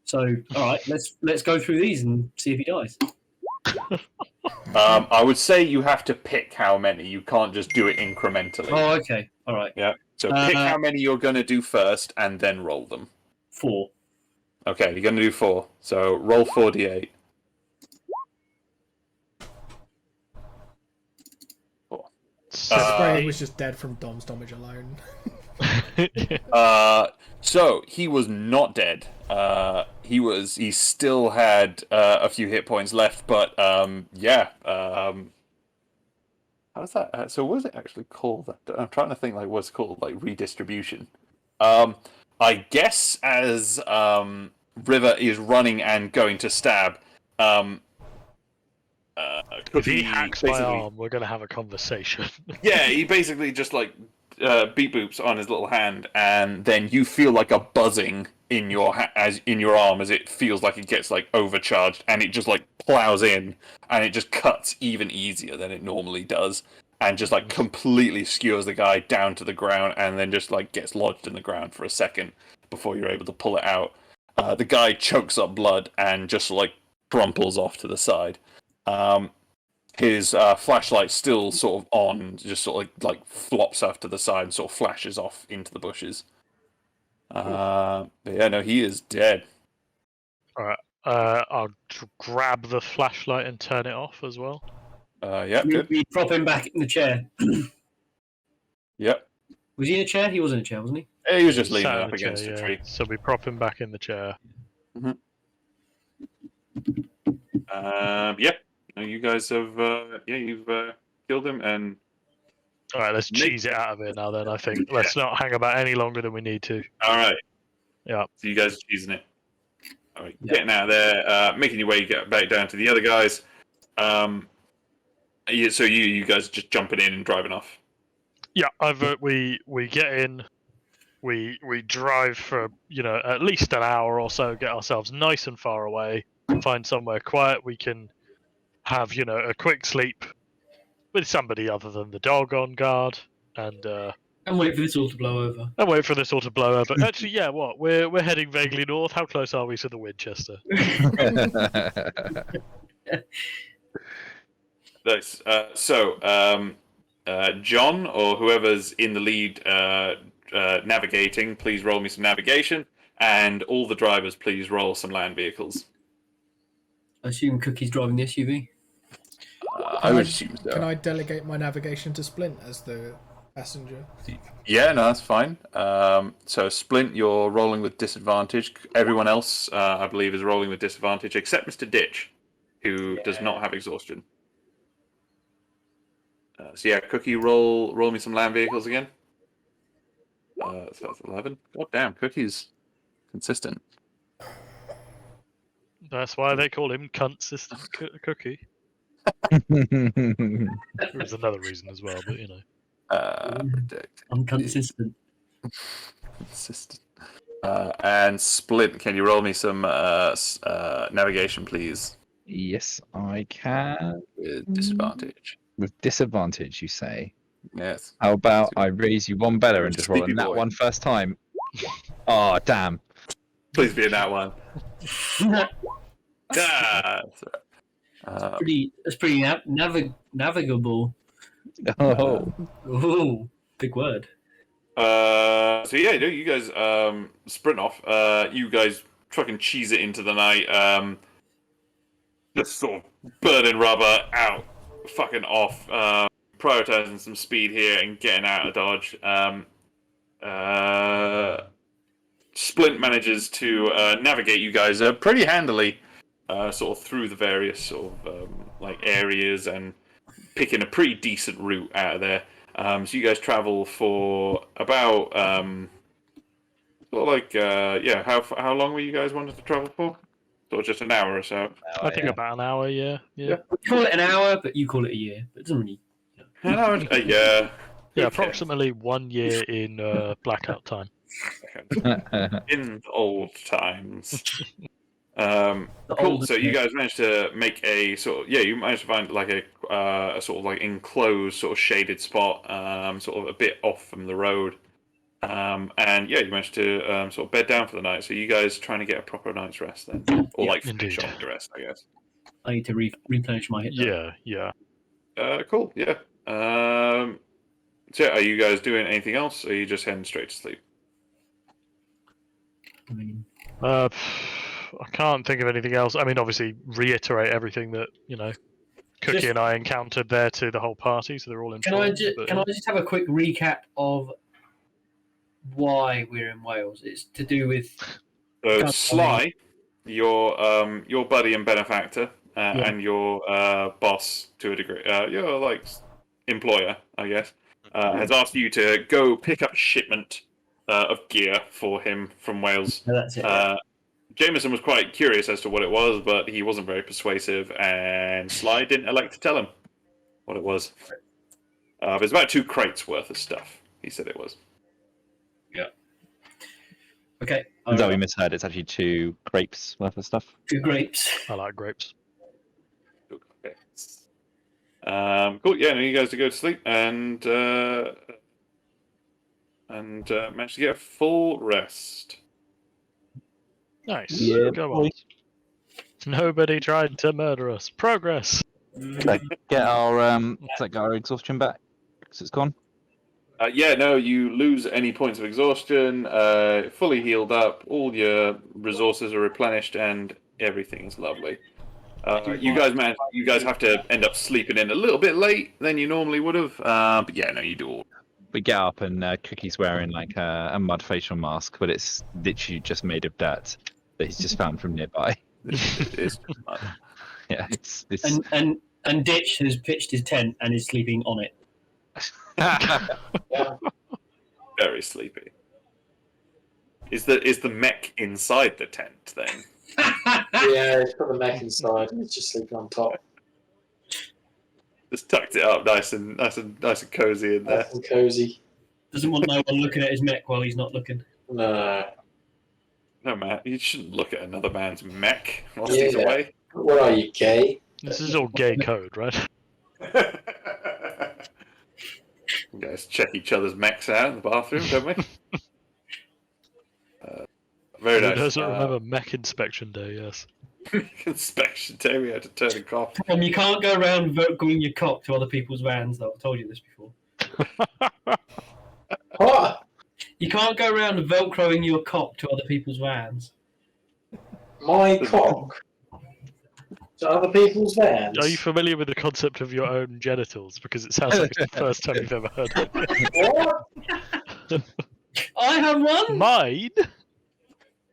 So all right, let's go through these and see if he dies. I would say you have to pick how many. You can't just do it incrementally. Oh, okay. All right. Yeah. So pick how many you're going to do first, and then roll them. 4. Okay, you're going to do 4. So roll 4d8. 4. Spray was just dead from Dom's damage alone. So he was not dead. He still had a few hit points left, but yeah. How's that? So what was it actually called? I'm trying to think like what's called like redistribution. I guess as River is running and going to stab, If he hacks my arm, we're going to have a conversation. Yeah, he basically just like beep boops on his little hand, and then you feel like a buzzing in your in your arm as it feels like it gets like overcharged, and it just like plows in, and it just cuts even easier than it normally does, and just like completely skewers the guy down to the ground, and then just like gets lodged in the ground for a second before you're able to pull it out. The guy chokes up blood and just like crumples off to the side. His flashlight still sort of on, just sort of like flops off to the side and sort of flashes off into the bushes. But yeah, no, he is dead. Alright, I'll grab the flashlight and turn it off as well. Yeah, good. We prop him back in the chair. Yep. Was he in a chair? He was in a chair, wasn't he? Yeah, he was just leaning Sat in up the chair, against a tree. So we prop him back in the chair. Yeah. No, you guys have, you've killed him, and Alright, let's cheese it out of here now then, I think. Let's not hang about any longer than we need to. Alright. Yeah. So you guys are cheesing it. Alright, getting out of there, making your way back down to the other guys. Yeah, so you guys are just jumping in and driving off. Yeah, we get in, we drive for at least an hour or so, get ourselves nice and far away, find somewhere quiet we can have a quick sleep with somebody other than the dog on guard, and wait for this all to blow over. And wait for this all to blow over. Actually, yeah, what we're heading vaguely north. How close are we to the Winchester? Nice. John, or whoever's in the lead navigating, please roll me some navigation, and all the drivers, please roll some land vehicles. I assume Cookie's driving the SUV. I would assume so. Can I delegate my navigation to Splint as the passenger? Yeah, no, that's fine. So Splint, you're rolling with disadvantage. Everyone else, I believe, is rolling with disadvantage, except Mr. Ditch, who does not have exhaustion. So yeah, Cookie, roll me some land vehicles again. So that's 11. God damn, Cookie's consistent. That's why they call him consistent Cookie. There's another reason as well, but I'm consistent. Consistent. And Splint, can you roll me some navigation, please? Yes, I can. With disadvantage. With disadvantage, you say? Yes. How about I raise you one better and just roll a nat one first time? Oh, damn. Please be a nat one. That's pretty navigable. Oh. Ooh, big word. So yeah, you guys sprint off. You guys fucking cheese it into the night. Just sort of burning rubber out, fucking off. Prioritizing some speed here and getting out of Dodge. Splint manages to navigate you guys pretty handily, sort of through the various sort of like areas and picking a pretty decent route out of there. So you guys travel for about sort of like how long were you guys wanted to travel for? Sort of just an hour or so. I think about an hour. Yeah. We call it an hour, but you call it a year. But it doesn't really. An hour, a year. Yeah, approximately 1 year in blackout time. In the old times. Cool. So you guys managed to make a sort of you managed to find like a sort of like enclosed sort of shaded spot, sort of a bit off from the road, and yeah, you managed to sort of bed down for the night. So you guys trying to get a proper night's rest then, or like finish off the rest, I guess. I need to replenish my hit. Yeah. Cool. Yeah. So, are you guys doing anything else, or are you just heading straight to sleep? I mean, I can't think of anything else. I mean, obviously, reiterate everything that Cookie Just- and I encountered there to the whole party, so they're all can I informed. can I just have a quick recap of why we're in Wales? It's to do with So, Can't- Sly, your buddy and benefactor, Yeah. and your boss to a degree, your like employer, I guess, has asked you to go pick up a shipment of gear for him from Wales. No, that's it. Jameson was quite curious as to what it was, but he wasn't very persuasive, and Sly didn't elect to tell him what it was. It's about 2 crates worth of stuff, he said it was. Okay. Turns out we misheard. It's actually 2 grapes worth of stuff. 2 grapes. I like grapes. 2 crates. Cool, yeah, now you guys to go to sleep and manage to get a full rest. Nice. Yeah, Go boy. on. Nobody tried to murder us. Progress. Get our exhaustion back because it's gone. Yeah, no, you lose any points of exhaustion, fully healed up, all your resources are replenished, and everything is lovely. You guys have to end up sleeping in a little bit late than you normally would have, but yeah, no, you do all. We get up and Cookie's wearing like a mud facial mask, but it's literally just made of dirt that he's just found from nearby. It's Yeah, it's And Ditch has pitched his tent and is sleeping on it. Yeah. very sleepy. Is the mech inside the tent then? Yeah, it's got the mech inside and it's just sleeping on top. Just tucked it up nice and cozy in there. Nice and cozy. Doesn't want no one looking at his mech while he's not looking. No. No, man, you shouldn't look at another man's mech whilst he's Yeah. away. What are you, gay? This is all gay code, right? You guys check each other's mechs out in the bathroom, don't we? Very Who nice. doesn't remember mech inspection day? Yes. Inspection day, we had to turn a cough. You can't go around velcroing your cock to other people's vans, though. I've told you this before. What? You can't go around velcroing your cock to other people's vans. My cock? To other people's vans? Are you familiar with the concept of your own genitals? Because it sounds like it's the first time you've ever heard of it. What? I have one! Mine?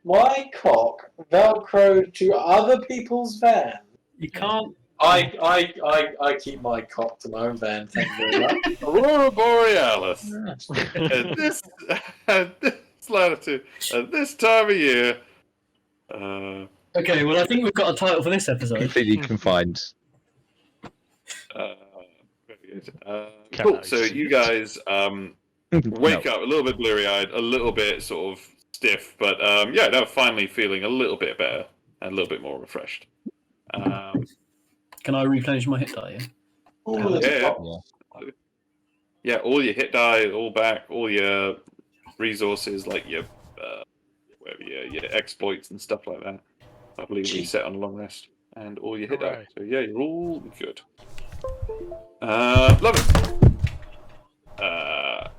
My cock velcroed to other people's vans? You can't. I keep my cock to my own van, thank you very much. Aurora Borealis. At this latitude, at this time of year. Okay, well, I think we've got a title for this episode. completely confined. Very good. Can Cool. I So see you it? guys wake up a little bit bleary-eyed, a little bit sort of stiff, but yeah, no, finally feeling a little bit better and a little bit more refreshed. Can I replenish my hit die? Yeah? Ooh, Yeah. Yeah. Yeah, all your hit die, all back, all your resources, like your your exploits and stuff like that. I believe Gee. reset on a long rest, and all your hit die. Hooray. So yeah, you're all good. Love it.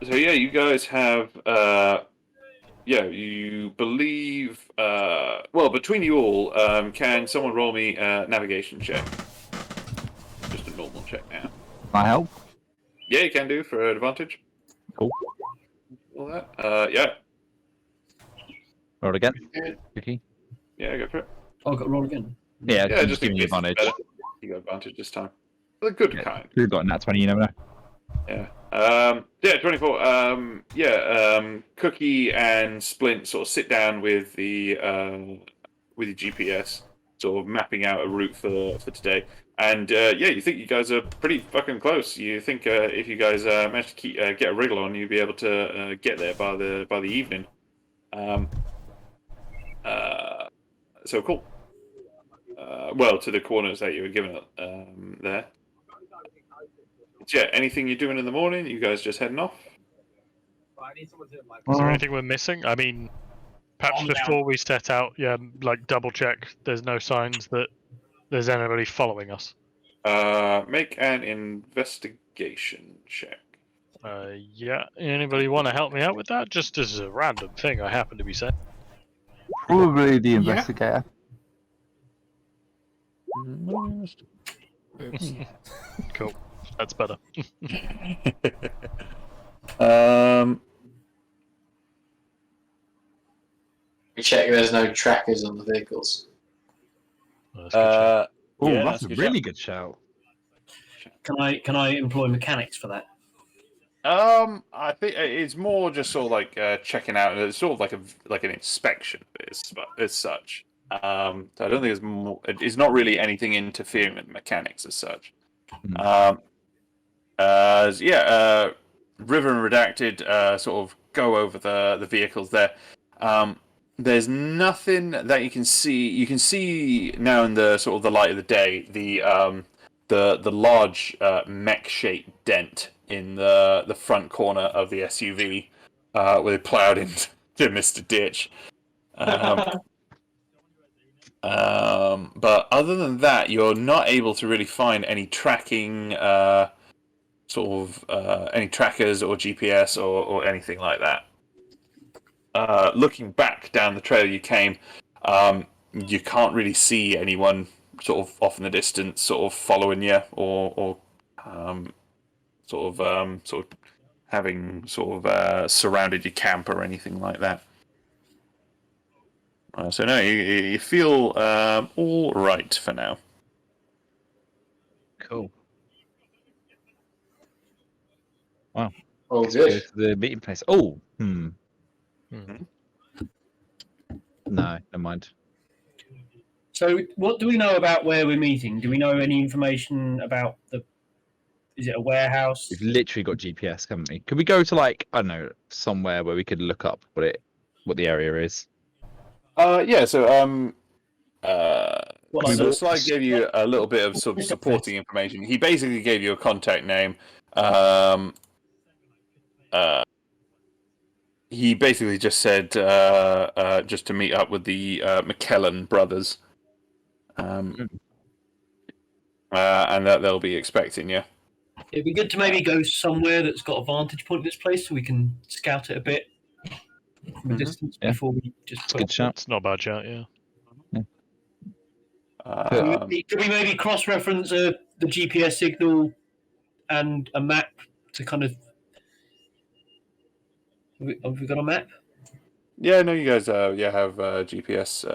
So yeah, you guys have you believe well, between you all, can someone roll me a navigation check? Just a normal check now. Can I help? Yeah, you can do for advantage. Cool. All that. Yeah. Roll again. Cookie. Yeah, go for it. Oh, I've got to roll again. Yeah, Yeah, just give me in case it's advantage. better. You got advantage this time. The good Yeah. kind. We've got a nat 20, you never know. Yeah. 24. Cookie and Splint sort of sit down with the with your GPS, sort of mapping out a route for today. And you think you guys are pretty fucking close. You think if you guys manage to get a wriggle on, you'll be able to get there by the evening. So cool. Well, to the corners that you were given there. But yeah, anything you're doing in the morning? You guys just heading off? Is there anything we're missing? I mean, perhaps On down. before we set out, like double check there's no signs that there's anybody following us. Make an investigation check. Yeah. Anybody want to help me out with that? Just as a random thing I happen to be saying. Probably the Yeah. investigator. Oops. Cool. That's better. We check there's no trackers on the vehicles. That's a good shout. Oh, Yeah, that's a good really shout. good shout. Can I employ mechanics for that? I think it's more just sort of like checking out. It's sort of like an inspection, as such. So I don't think it's not really anything interfering with mechanics as such. Hmm. River and Redacted sort of go over the vehicles there. There's nothing that you can see. You can see now in the sort of the light of the day the large mech-shaped dent in the front corner of the SUV where it ploughed into Mr. Ditch. But other than that, you're not able to really find any tracking, any trackers or GPS or anything like that. Looking back down the trail you came, you can't really see anyone sort of off in the distance, sort of following you, or sort of having surrounded your camp or anything like that. So no, you feel all right for now. Cool. Oh, Let's go good. to the meeting place. Oh, Hmm. no, never mind. So, what do we know about where we're meeting? Do we know any information about the? Is it a warehouse? We've literally got GPS, haven't we? Could we go to like I don't know somewhere where we could look up what the area is? Yeah. So What, like the the- slide gave you a little bit of sort of supporting information. He basically gave you a contact name. He basically just said just to meet up with the McKellen brothers, and that they'll be expecting you. It'd be good to maybe go somewhere that's got a vantage point in this place, so we can scout it a bit from a Mhm. distance Yeah. before we just. It's a good shout. It's not a bad shout, yeah. Could we maybe cross-reference the GPS signal and a map to kind of? Have we got a map? Yeah, no, you guys have GPS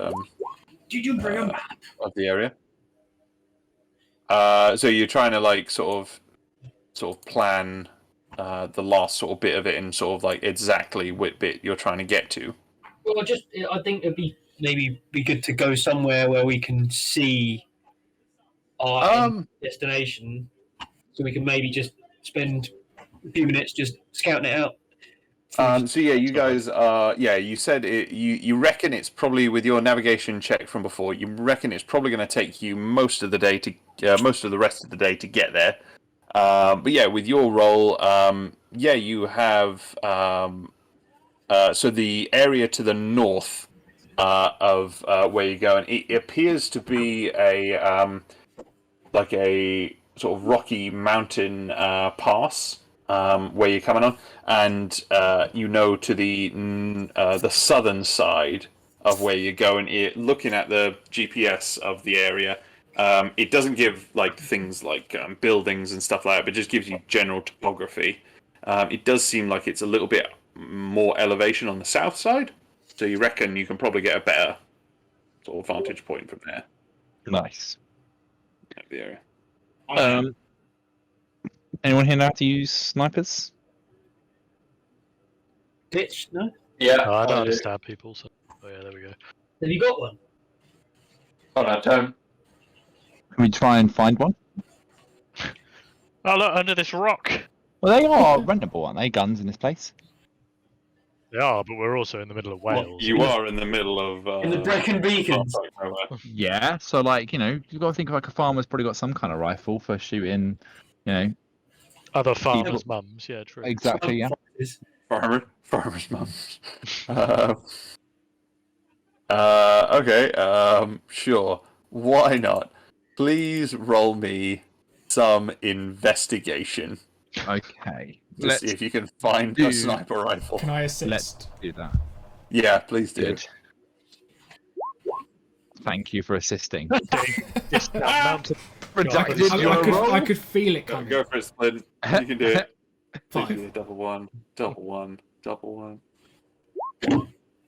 Did you bring a map? of the area. So you're trying to like sort of plan the last sort of bit of it and sort of like exactly what bit you're trying to get to. Well, I think it'd be good to go somewhere where we can see our end destination, so we can maybe just spend a few minutes just scouting it out. So yeah, you guys you said you reckon it's probably with your navigation check from before, you reckon it's probably going to take you most of the rest of the day to get there. But yeah, with your roll, you have so the area to the north of where you're going, it appears to be like a sort of rocky mountain pass where you're coming on, and to the southern side of where you're going. Looking at the GPS of the area, it doesn't give like things like buildings and stuff like that, but just gives you general topography. It does seem like it's a little bit more elevation on the south side, so you reckon you can probably get a better sort of vantage point from there. Nice. Of the area. Anyone here know how to use snipers? Ditch? No. Yeah. I don't I do. understand people, so. Oh, yeah, there we go. Have you got one? Oh, no, don't. Can we try and find one? Oh, look, under this rock! Well, they are rentable, aren't they? Guns in this place. They are, but we're also in the middle of Wales. You are in the middle of In the Brecon Beacons. Yeah. So, like, you've got to think like a farmer's probably got some kind of rifle for shooting. Other farmers' mums, yeah, true. Exactly. Yeah. Farmer's mum. Okay. Sure. Why not? Please roll me some investigation. Okay. to see if you can find a sniper rifle. Can I assist? Let's do that. Yeah, please do. Good. Thank you for assisting. Mountain. Redacted your roll. I could feel it coming. Go for it, Splint. You can do it. Please 5. do it. Double one.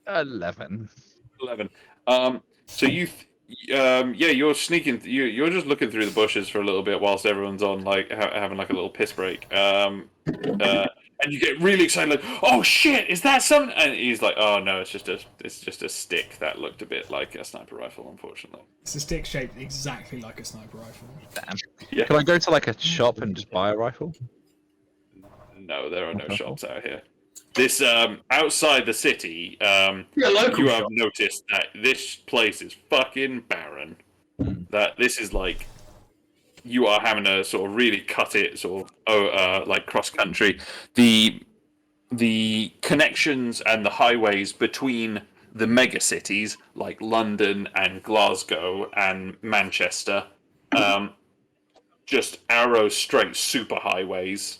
11. 11. So you're sneaking. You're just looking through the bushes for a little bit whilst everyone's on like having like a little piss break. And you get really excited, like, "Oh shit, is that something?" And he's like, "Oh no, it's just a stick that looked a bit like a sniper rifle, unfortunately." It's a stick shaped exactly like a sniper rifle. Damn. Yeah. Can I go to like a shop and just buy a rifle? No, there are no shops out here. This outside the city, local you shop. have noticed that this place is fucking barren. That this is like you are having to sort of really cut it, sort of like cross country. The connections and the highways between the mega cities like London and Glasgow and Manchester, just arrow straight super highways.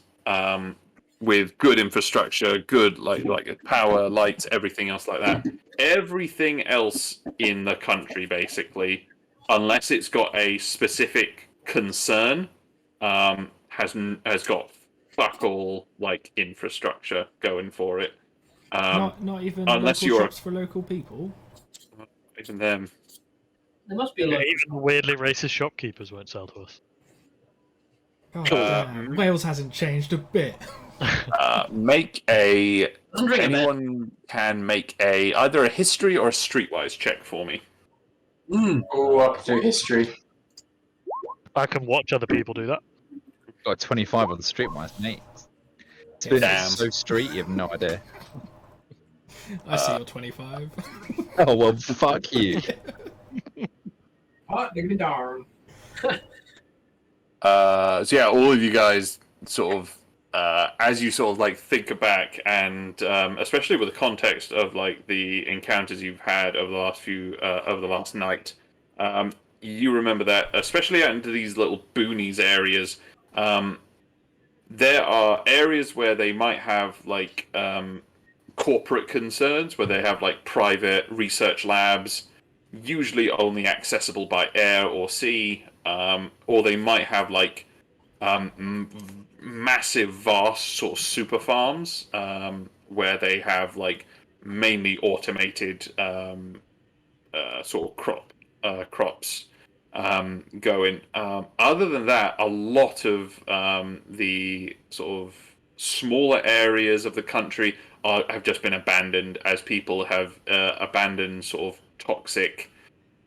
With good infrastructure, good like power, lights, everything else like that. Everything else in the country, basically, unless it's got a specific concern, has got fuck all like infrastructure going for it. Not even unless local you're shops for local people. even them. There must be a Yeah, lot. even weirdly racist shopkeepers won't sell to us. God damn. Wales hasn't changed a bit. Make a Doesn't ring a bell. anyone can make either a history or a streetwise check for me. Oh, I could do history. I can watch other people do that. Got 25 on the streetwise, mate. Damn. It's so street, you have no idea. I see your 25. Oh well, fuck you. Hot diggity darn. So yeah, all of you guys sort of, as you sort of like think back, and especially with the context of like the encounters you've had over the last night, you remember that, especially out into these little boonies areas, there are areas where they might have like corporate concerns, where they have like private research labs, usually only accessible by air or sea, or they might have like massive, vast sort of super farms, where they have like mainly automated sort of crops going. Other than that, a lot of the sort of smaller areas of the country have just been abandoned, as people have abandoned sort of toxic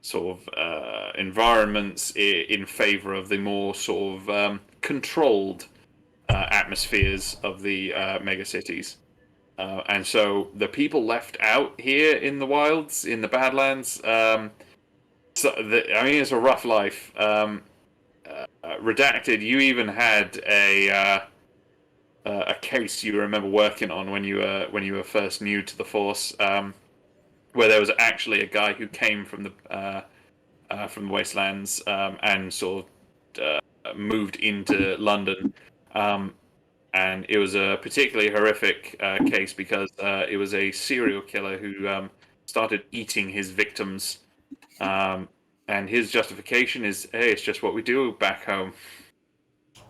sort of environments in favor of the more sort of controlled atmospheres of the megacities. And so the people left out here in the wilds, in the Badlands, I mean, it's a rough life. Redacted, you even had a case you remember working on when you were first new to the force, where there was actually a guy who came from the wastelands and sort of moved into London, and it was a particularly horrific case because it was a serial killer who started eating his victims. And his justification is, hey, it's just what we do back home.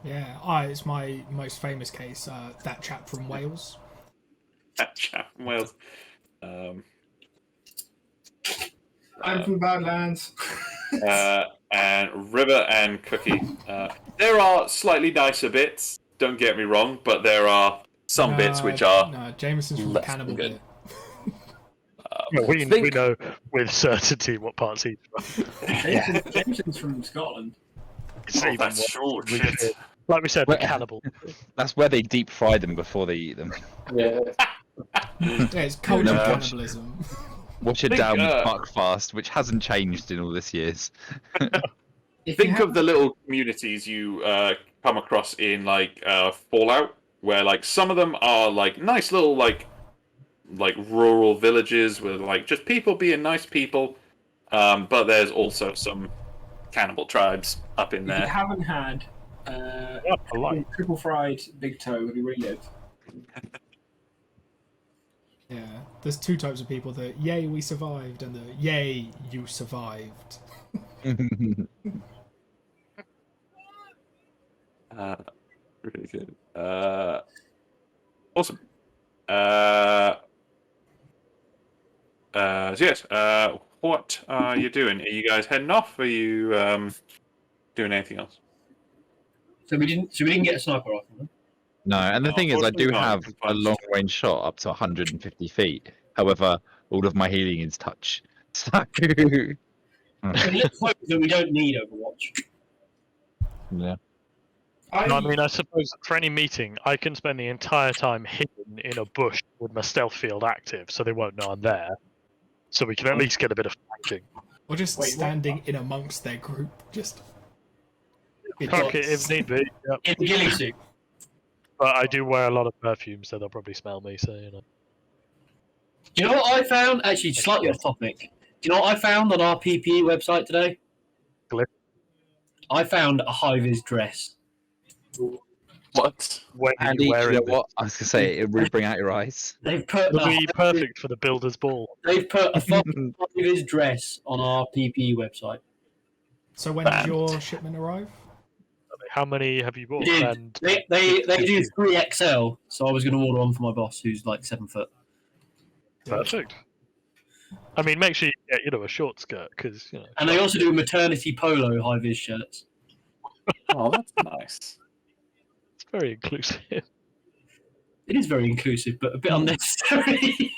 Yeah, it's my most famous case. That chap from Wales. That chap from Wales. I'm from Badlands. And River and Cookie. There are slightly nicer bits, don't get me wrong, but there are some bits which are... No, Jameson's from the less than cannibal good. bit. We know with certainty what parts he's from. Jameson's from Scotland. It's Oh, even that's worse. short We shit. should- Like we said, the cannibal. That's where they deep fry them before they eat them. Yeah. Yeah, it's cultural No. cannibalism. Watch it Think, down with Buckfast, which hasn't changed in all this years. Think of the little communities you come across in like Fallout, where like some of them are like nice little like rural villages with like just people being nice people, but there's also some cannibal tribes up in If you there. haven't had polite. triple fried big toe, have you really lived? Yeah, there's two types of people: the "Yay, we survived" and the "Yay, you survived." Really good. Awesome. So yes. What are you doing? Are you guys heading off? Are you doing anything else? So we didn't get a sniper rifle. Huh? No, and the No, thing is, I do unfortunately not. You have can a find long some- range shot up to 150 feet. However, all of my healing is touch. So, I mean, let's hope that we don't need Overwatch. yeah. I mean, I suppose for any meeting, I can spend the entire time hidden in a bush with my stealth field active, so they won't know I'm there. So we can at least get a bit of flanking. Or just Wait, what? standing in amongst their group, just. Fuck it, if need be. Yep. In ghillie suit. But I do wear a lot of perfume, so they'll probably smell me. So you know. Do you know what I found? Actually, slightly off topic. Do you know what I found on our PPE website today? Glyph. I found a high-vis dress. What? When do Andy, you wear you know it? what? I was gonna say it really bring out your eyes. They've put It'll a be perfect for the builder's ball. They've put a fucking high-vis dress on our PPE website. So when did your shipment arrive? How many have you bought? They did. And They do 3XL, so I was going to order one for my boss, who's like 7 foot. perfect. I mean, make sure you get a short skirt because And they also do maternity polo high-vis shirts. Oh, that's nice. It's very inclusive. It is very inclusive, but a bit unnecessary.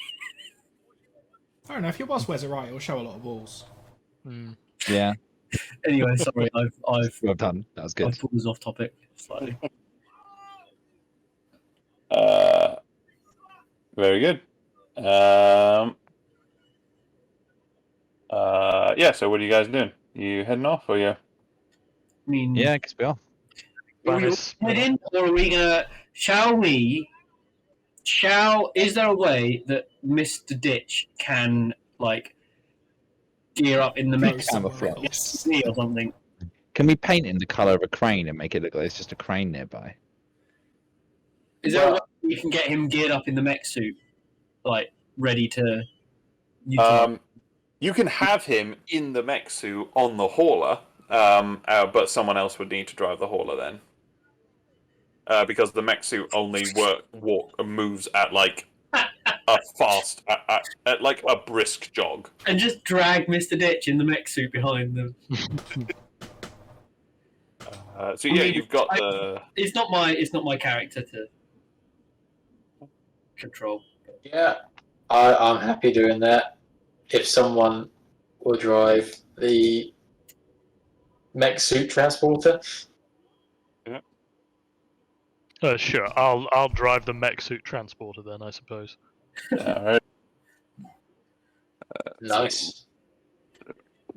Fair enough. Your boss wears it right. It'll show a lot of balls. Mm. Yeah, Anyway, sorry, I've well done. That was good. I've pulled us off topic slightly. Very good. Yeah. So what are you guys doing? You heading off, or you? I mean, Yeah, I guess we are. are we all heading, or are we gonna? Is there a way that Mr. Ditch can gear up in the Go mech somewhere camouflage. else. or something? Can we paint in the color of a crane and make it look like it's just a crane nearby? Is there a way we can get him geared up in the mech suit, ready to? utilize? You can have him in the mech suit on the hauler, but someone else would need to drive the hauler then, because the mech suit only moves at a fast, at like a brisk jog. And just drag Mr. Ditch in the mech suit behind them. So yeah, I mean, you've got the. It's not my character to control. Yeah, I'm happy doing that. If someone will drive the mech suit transporter. Sure, I'll drive the mech suit transporter then, I suppose. All right. Nice.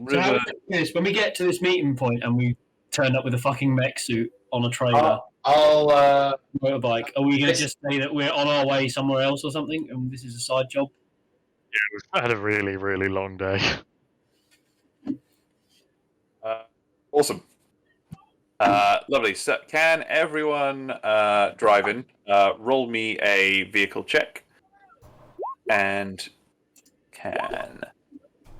So how is this? When we get to this meeting point and we turn up with a fucking mech suit on a trailer, I'll motorbike, are we going to just say that we're on our way somewhere else or something, and this is a side job? Yeah, we've had a really, really long day. Awesome. Lovely. So can everyone driving roll me a vehicle check? And can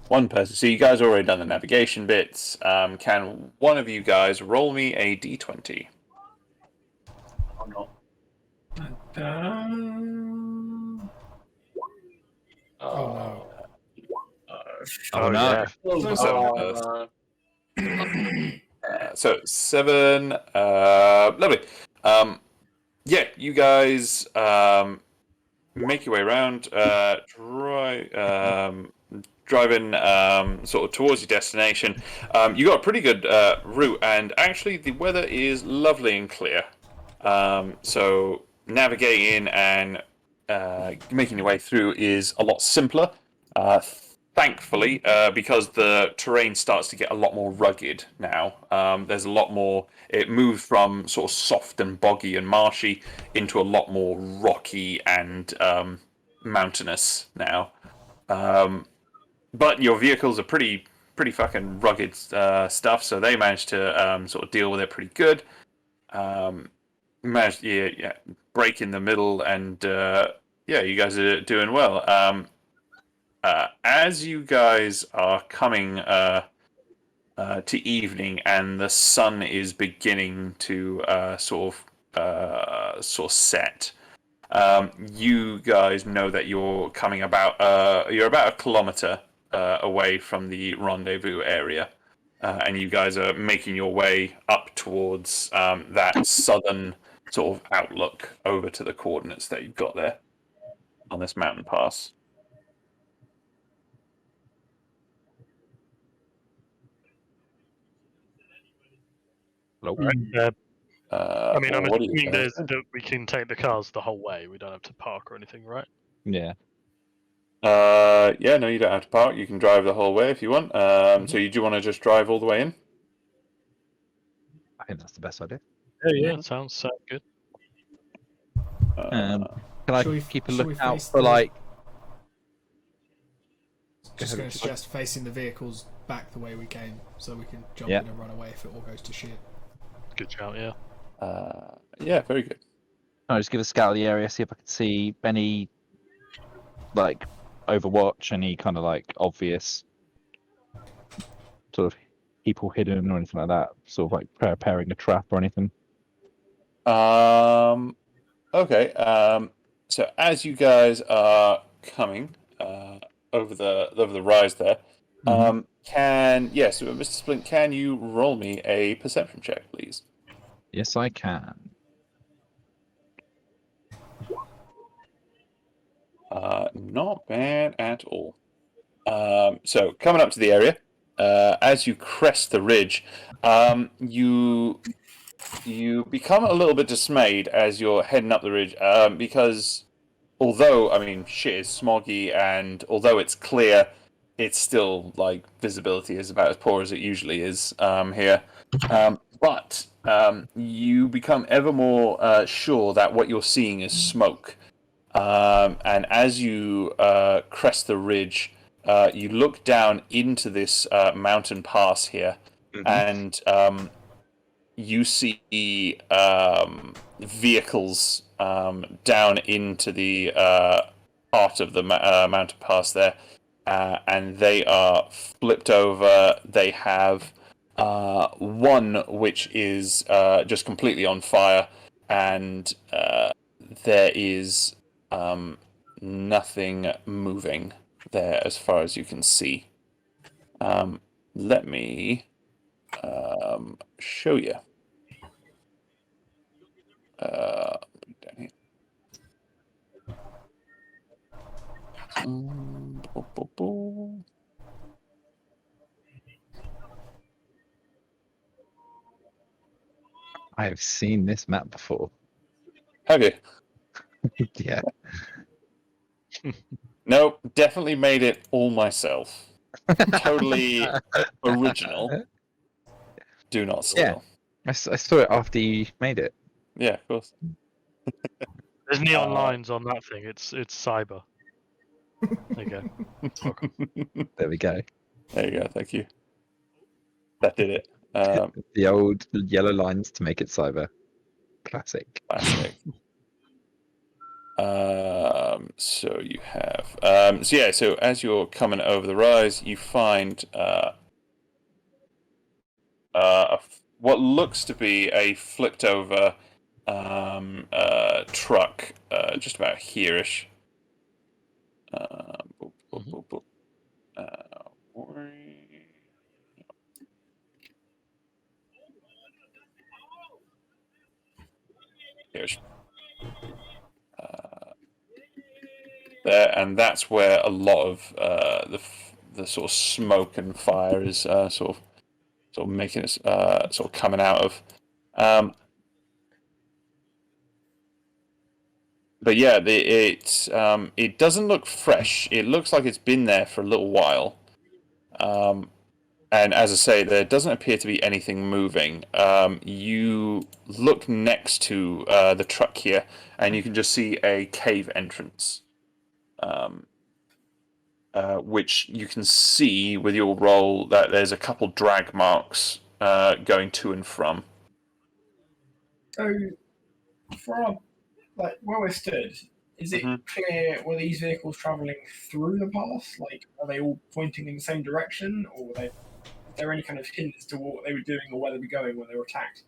one person? So you guys already done the navigation bits. Can one of you guys roll me a d20? I'm not. Oh no. Oh, no. Yeah. So 7. Lovely. Yeah, you guys make your way around, driving sort of towards your destination. You got a pretty good route, and actually the weather is lovely and clear. So navigating and making your way through is a lot simpler. Thankfully, because the terrain starts to get a lot more rugged now. There's a lot more. It moved from sort of soft and boggy and marshy into a lot more rocky and mountainous now. But your vehicles are pretty fucking rugged stuff, so they managed to sort of deal with it pretty good. break in the middle, and you guys are doing well. As you guys are coming to evening, and the sun is beginning to sort of set. You guys know that you're coming about a kilometer away from the rendezvous area, and you guys are making your way up towards that southern sort of outlook over to the coordinates that you've got there on this mountain pass. Hello? Right. I mean, I'm what do you assuming guys do? that we can take the cars the whole way. We don't have to park or anything, right? Yeah. Yeah, no, you don't have to park. You can drive the whole way if you want. So you do want to just drive all the way in? I think that's the best idea. Yeah, sounds good. Can I keep a shall we lookout face for the- like? Just going to suggest facing the vehicles back the way we came, so we can jump Yeah. in and run away if it all goes to shit. Good shout, yeah. Yeah, very good. I'll just give a scout of the area, see if I can see any like Overwatch, any kind of like obvious sort of people hidden or anything like that. Sort of like preparing a trap or anything. Okay. So as you guys are coming over the rise there, so Mr. Splint, can you roll me a perception check, please? Yes, I can. Not bad at all. So coming up to the area, as you crest the ridge, you become a little bit dismayed as you're heading up the ridge, because although, I mean, shit is smoggy, and although it's clear, it's still, like, visibility is about as poor as it usually is here. But you become ever more sure that what you're seeing is smoke. And as you crest the ridge, you look down into this mountain pass here, and you see vehicles down into the part of the mountain pass there, and they are flipped over. They have one which is just completely on fire, and there is nothing moving there as far as you can see. Let me show you. Down here. I have seen this map before. Have you? Yeah. Nope, definitely made it all myself. Totally original. Do not steal. I saw it after you made it. Yeah, of course. There's neon lines on that thing. It's cyber. There you go. Welcome. There we go. There you go. Thank you. That did it. The old yellow lines to make it cyber. Classic. Classic. So you have. So as you're coming over the rise, you find what looks to be a flipped over truck, just about here-ish. Here-ish. There, and that's where a lot of the sort of smoke and fire is sort of making it sort of coming out of. But yeah, it doesn't look fresh. It looks like it's been there for a little while. And as I say, there doesn't appear to be anything moving. You look next to the truck here, and you can just see a cave entrance, which you can see with your roll that there's a couple drag marks going to and from. So, from like where we're stood, is it clear were these vehicles travelling through the pass? Like, are they all pointing in the same direction, or were they? Is there any kind of hint as to what they were doing or where they were going when they were attacked?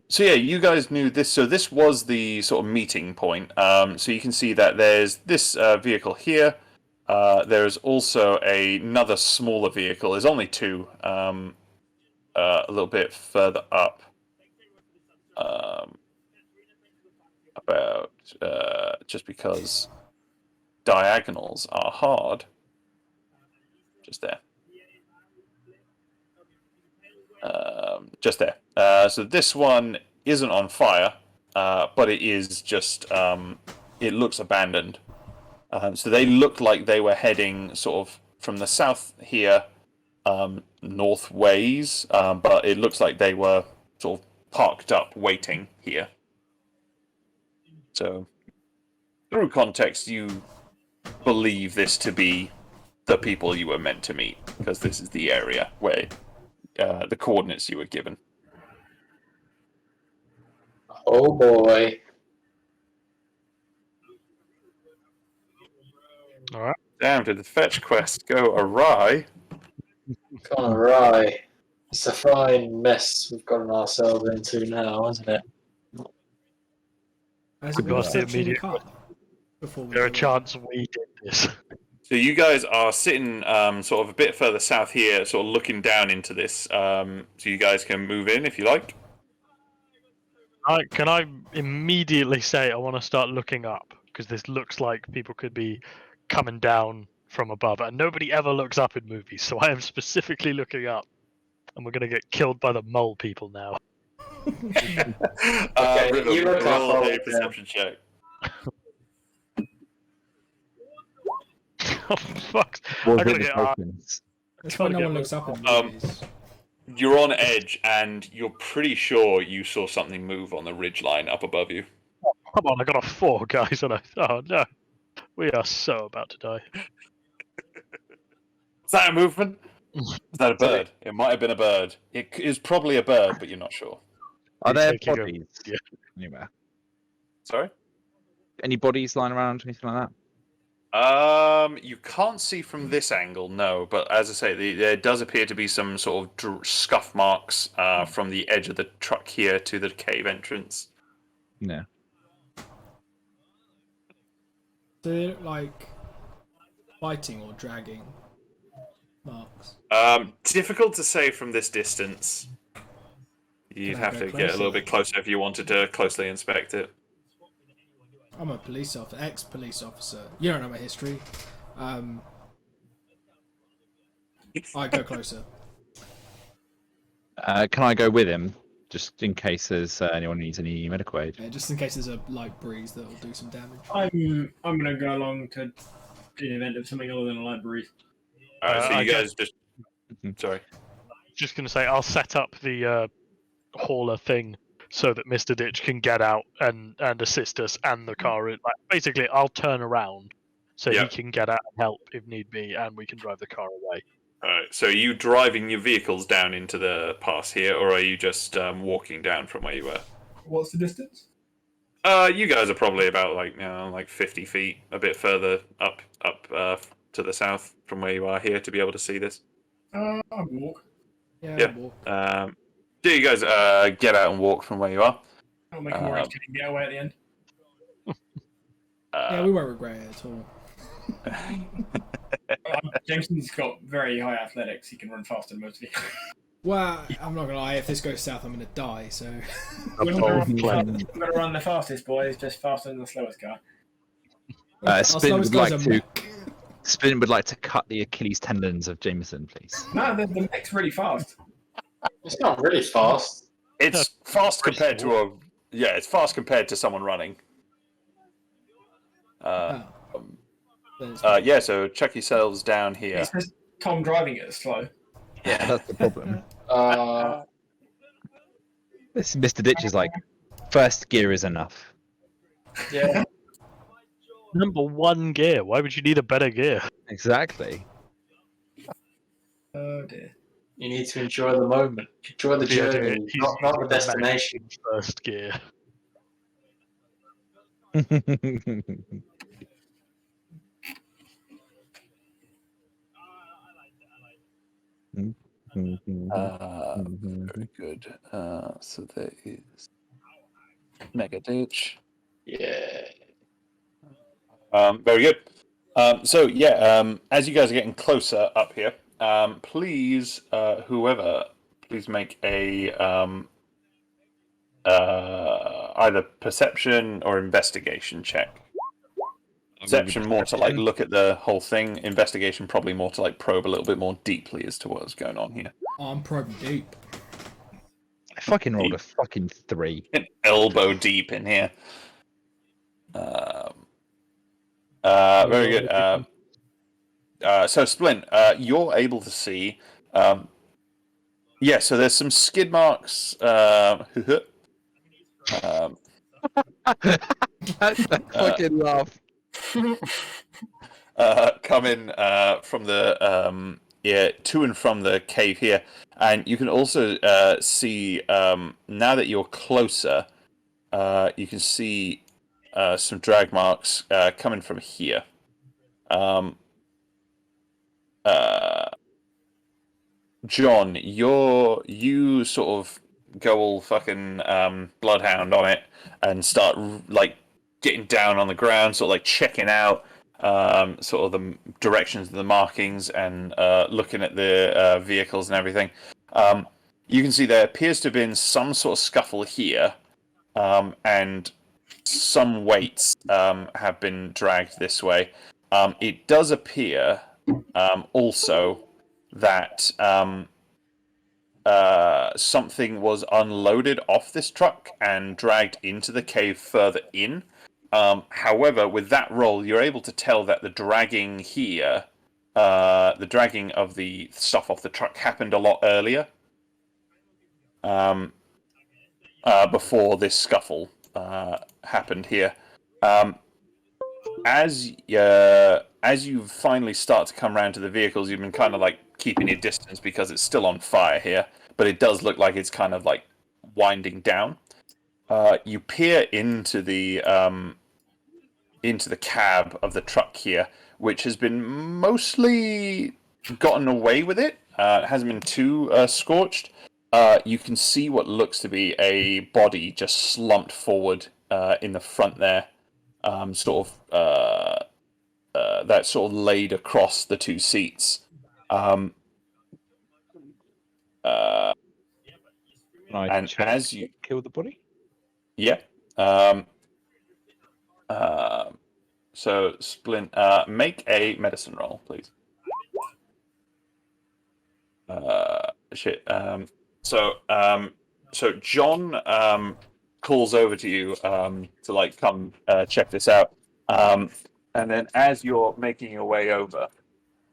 So yeah, you guys knew this. So this was the sort of meeting point. So you can see that there's this vehicle here. There's also another smaller vehicle. There's only two, a little bit further up. About just because diagonals are hard. Just there. Just there. So this one isn't on fire, but it is just, it looks abandoned. So they looked like they were heading sort of from the south here, north ways, but it looks like they were sort of parked up waiting here. So, through context, you believe this to be the people you were meant to meet, because this is the area where the coordinates you were given. Oh boy. All right. Damn, did the fetch quest go awry? Gone awry. It's a fine mess we've gotten ourselves into now, isn't it? As Good we were boss, the searching the immediate- car before we There a go in. chance we did this? So you guys are sitting sort of a bit further south here, sort of looking down into this. So you guys can move in if you like. Can I immediately say I want to start looking up, because this looks like people could be coming down from above, and nobody ever looks up in movies, so I am specifically looking up, and we're gonna get killed by the mole people now. Okay, River, you look up, roll I'll a look perception check. Oh fuck! Was I gotta it the get tokens? That's why no Gotta one get looks up in Um, movies. You're on edge, and you're pretty sure you saw something move on the ridgeline up above you. Come on, I got a 4, guys, and oh no, we are so about to die. Is that a movement? Is that a bird? It might have been a bird. It is probably a bird, but you're not sure. Are there Taking a- bodies yeah. anywhere? Sorry? Any bodies lying around, anything like that? You can't see from this angle, no. But as I say, there does appear to be some sort of scuff marks from the edge of the truck here to the cave entrance. No. Do they look like fighting or dragging marks? Difficult to say from this distance. You'd Can I have go to get a little closer? bit closer if you wanted to closely inspect it. I'm a police officer, ex-police officer. You don't know my history. I go closer. Can I go with him, just in case there's anyone needs any medical aid? Yeah, just in case there's a light breeze that will do some damage. I'm gonna go along to the event of something other than a light breeze. Alright, so I you guys just... Mhm. Sorry. Just gonna say I'll set up the hauler thing so that Mr. Ditch can get out and assist us, and the car. Like, basically, I'll turn around so Yep. he can get out and help if need be, and we can drive the car away. Alright, so are you driving your vehicles down into the pass here, or are you just walking down from where you were? What's the distance? You guys are probably about like 50 feet, a bit further up to the south from where you are here to be able to see this. I'll walk. Yeah, Yeah. walk. Do you guys get out and walk from where you are? I'll make a more entertaining getaway at the end. Yeah, we won't regret it at all. Jameson's got very high athletics. He can run faster than most of you. Well, I'm not gonna lie. If this goes south, I'm gonna die. So We're Oh, not gonna run the fastest, boys. Just faster than the slowest car. Our Spin slowest would guy's like a to mech. Spin would like to cut the Achilles tendons of Jameson, please. No, the mech's really fast. It's not really fast. It's fast compared to a it's fast compared to someone running. Oh. Then it's Yeah, so check yourselves down here. It's just Tom driving it slow. Yeah. That's the problem. This Mr. Ditch is like, first gear is enough. Yeah. Number 1 gear. Why would you need a better gear? Exactly. Oh dear. You need to enjoy the moment. Enjoy the Yeah, journey, he's not the using the destination. First gear. Very good. So there is Mega Ditch. Yeah. Very good. So yeah, as you guys are getting closer up here, please, whoever, please make a either perception or investigation check. Perception more to like look at the whole thing. Investigation probably more to like probe a little bit more deeply as to what's going on here. I'm probing deep. I fucking rolled a fucking 3. Elbow deep in here. Very good. So Splint, you're able to see. Yeah, so there's some skid marks. That's the fucking laugh. Coming from the to and from the cave here, and you can also see now that you're closer, you can see some drag marks coming from here. John, you sort of go all fucking bloodhound on it and start like getting down on the ground, sort of like checking out sort of the directions of the markings and looking at the vehicles and everything. You can see there appears to have been some sort of scuffle here, and some weights have been dragged this way. It does appear also that something was unloaded off this truck and dragged into the cave further in. However, with that roll, you're able to tell that the dragging here, the dragging of the stuff off the truck happened a lot earlier, before this scuffle happened here. As you finally start to come around to the vehicles, you've been kind of like keeping your distance because it's still on fire here, but it does look like it's kind of like winding down. You peer into the cab of the truck here, which has been mostly gotten away with it. It hasn't been too scorched. You can see what looks to be a body just slumped forward in the front there, sort of that sort of laid across the two seats. And as you kill the body, yeah. So Splint, make a medicine roll, please. Shit. So John calls over to you to like come check this out. And then as you're making your way over,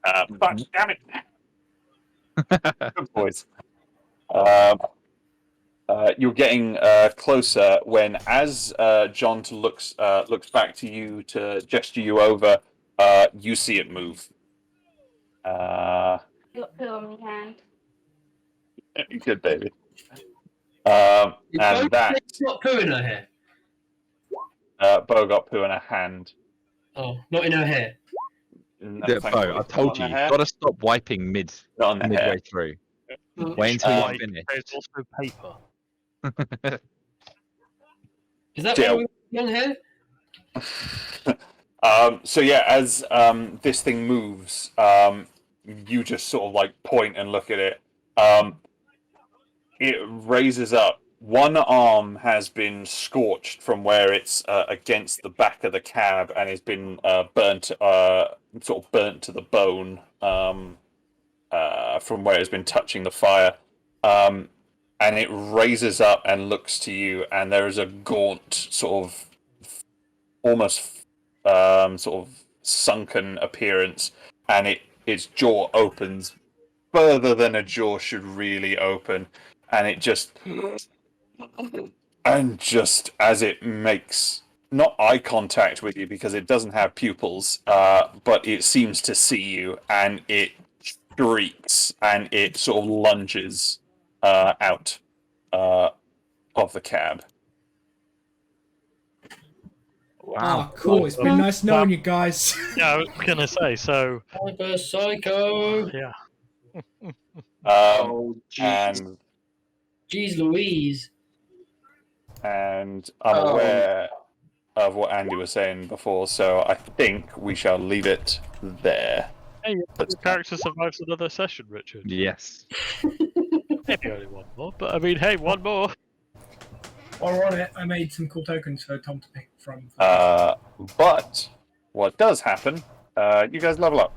fuck, damn it! Good boys. You're getting closer when, as John looks back to you to gesture you over, you see it move. Got poo on my hand. Good, baby. And that not poo in her hair. Bo got poo in her hand. Oh, not in her hair. No, Bo, I told you, you've got to stop wiping midway through. Wait until you finish. There's also paper. Is that why we have long hair? So yeah, as this thing moves, you just sort of like point and look at it. It raises up. One arm has been scorched from where it's against the back of the cab and has been burnt, sort of burnt to the bone from where it's been touching the fire. And it raises up and looks to you, and there is a gaunt, sort of almost sort of sunken appearance, and its jaw opens further than a jaw should really open, and it just as it makes not eye contact with you because it doesn't have pupils, but it seems to see you, and it shrieks and it sort of lunges out of the cab. Ah, cool. It's been nice knowing you guys. Yeah, I was gonna say. So, Hyper Psycho. yeah. Oh, and jeez Louise. I'm aware of what Andy was saying before, so I think we shall leave it there. Hey, the character survives another session, Richard. Yes. Maybe only one more, but I mean, hey, one more. While we're on it, I made some cool tokens for Tom to pick from. But what does happen? You guys level up.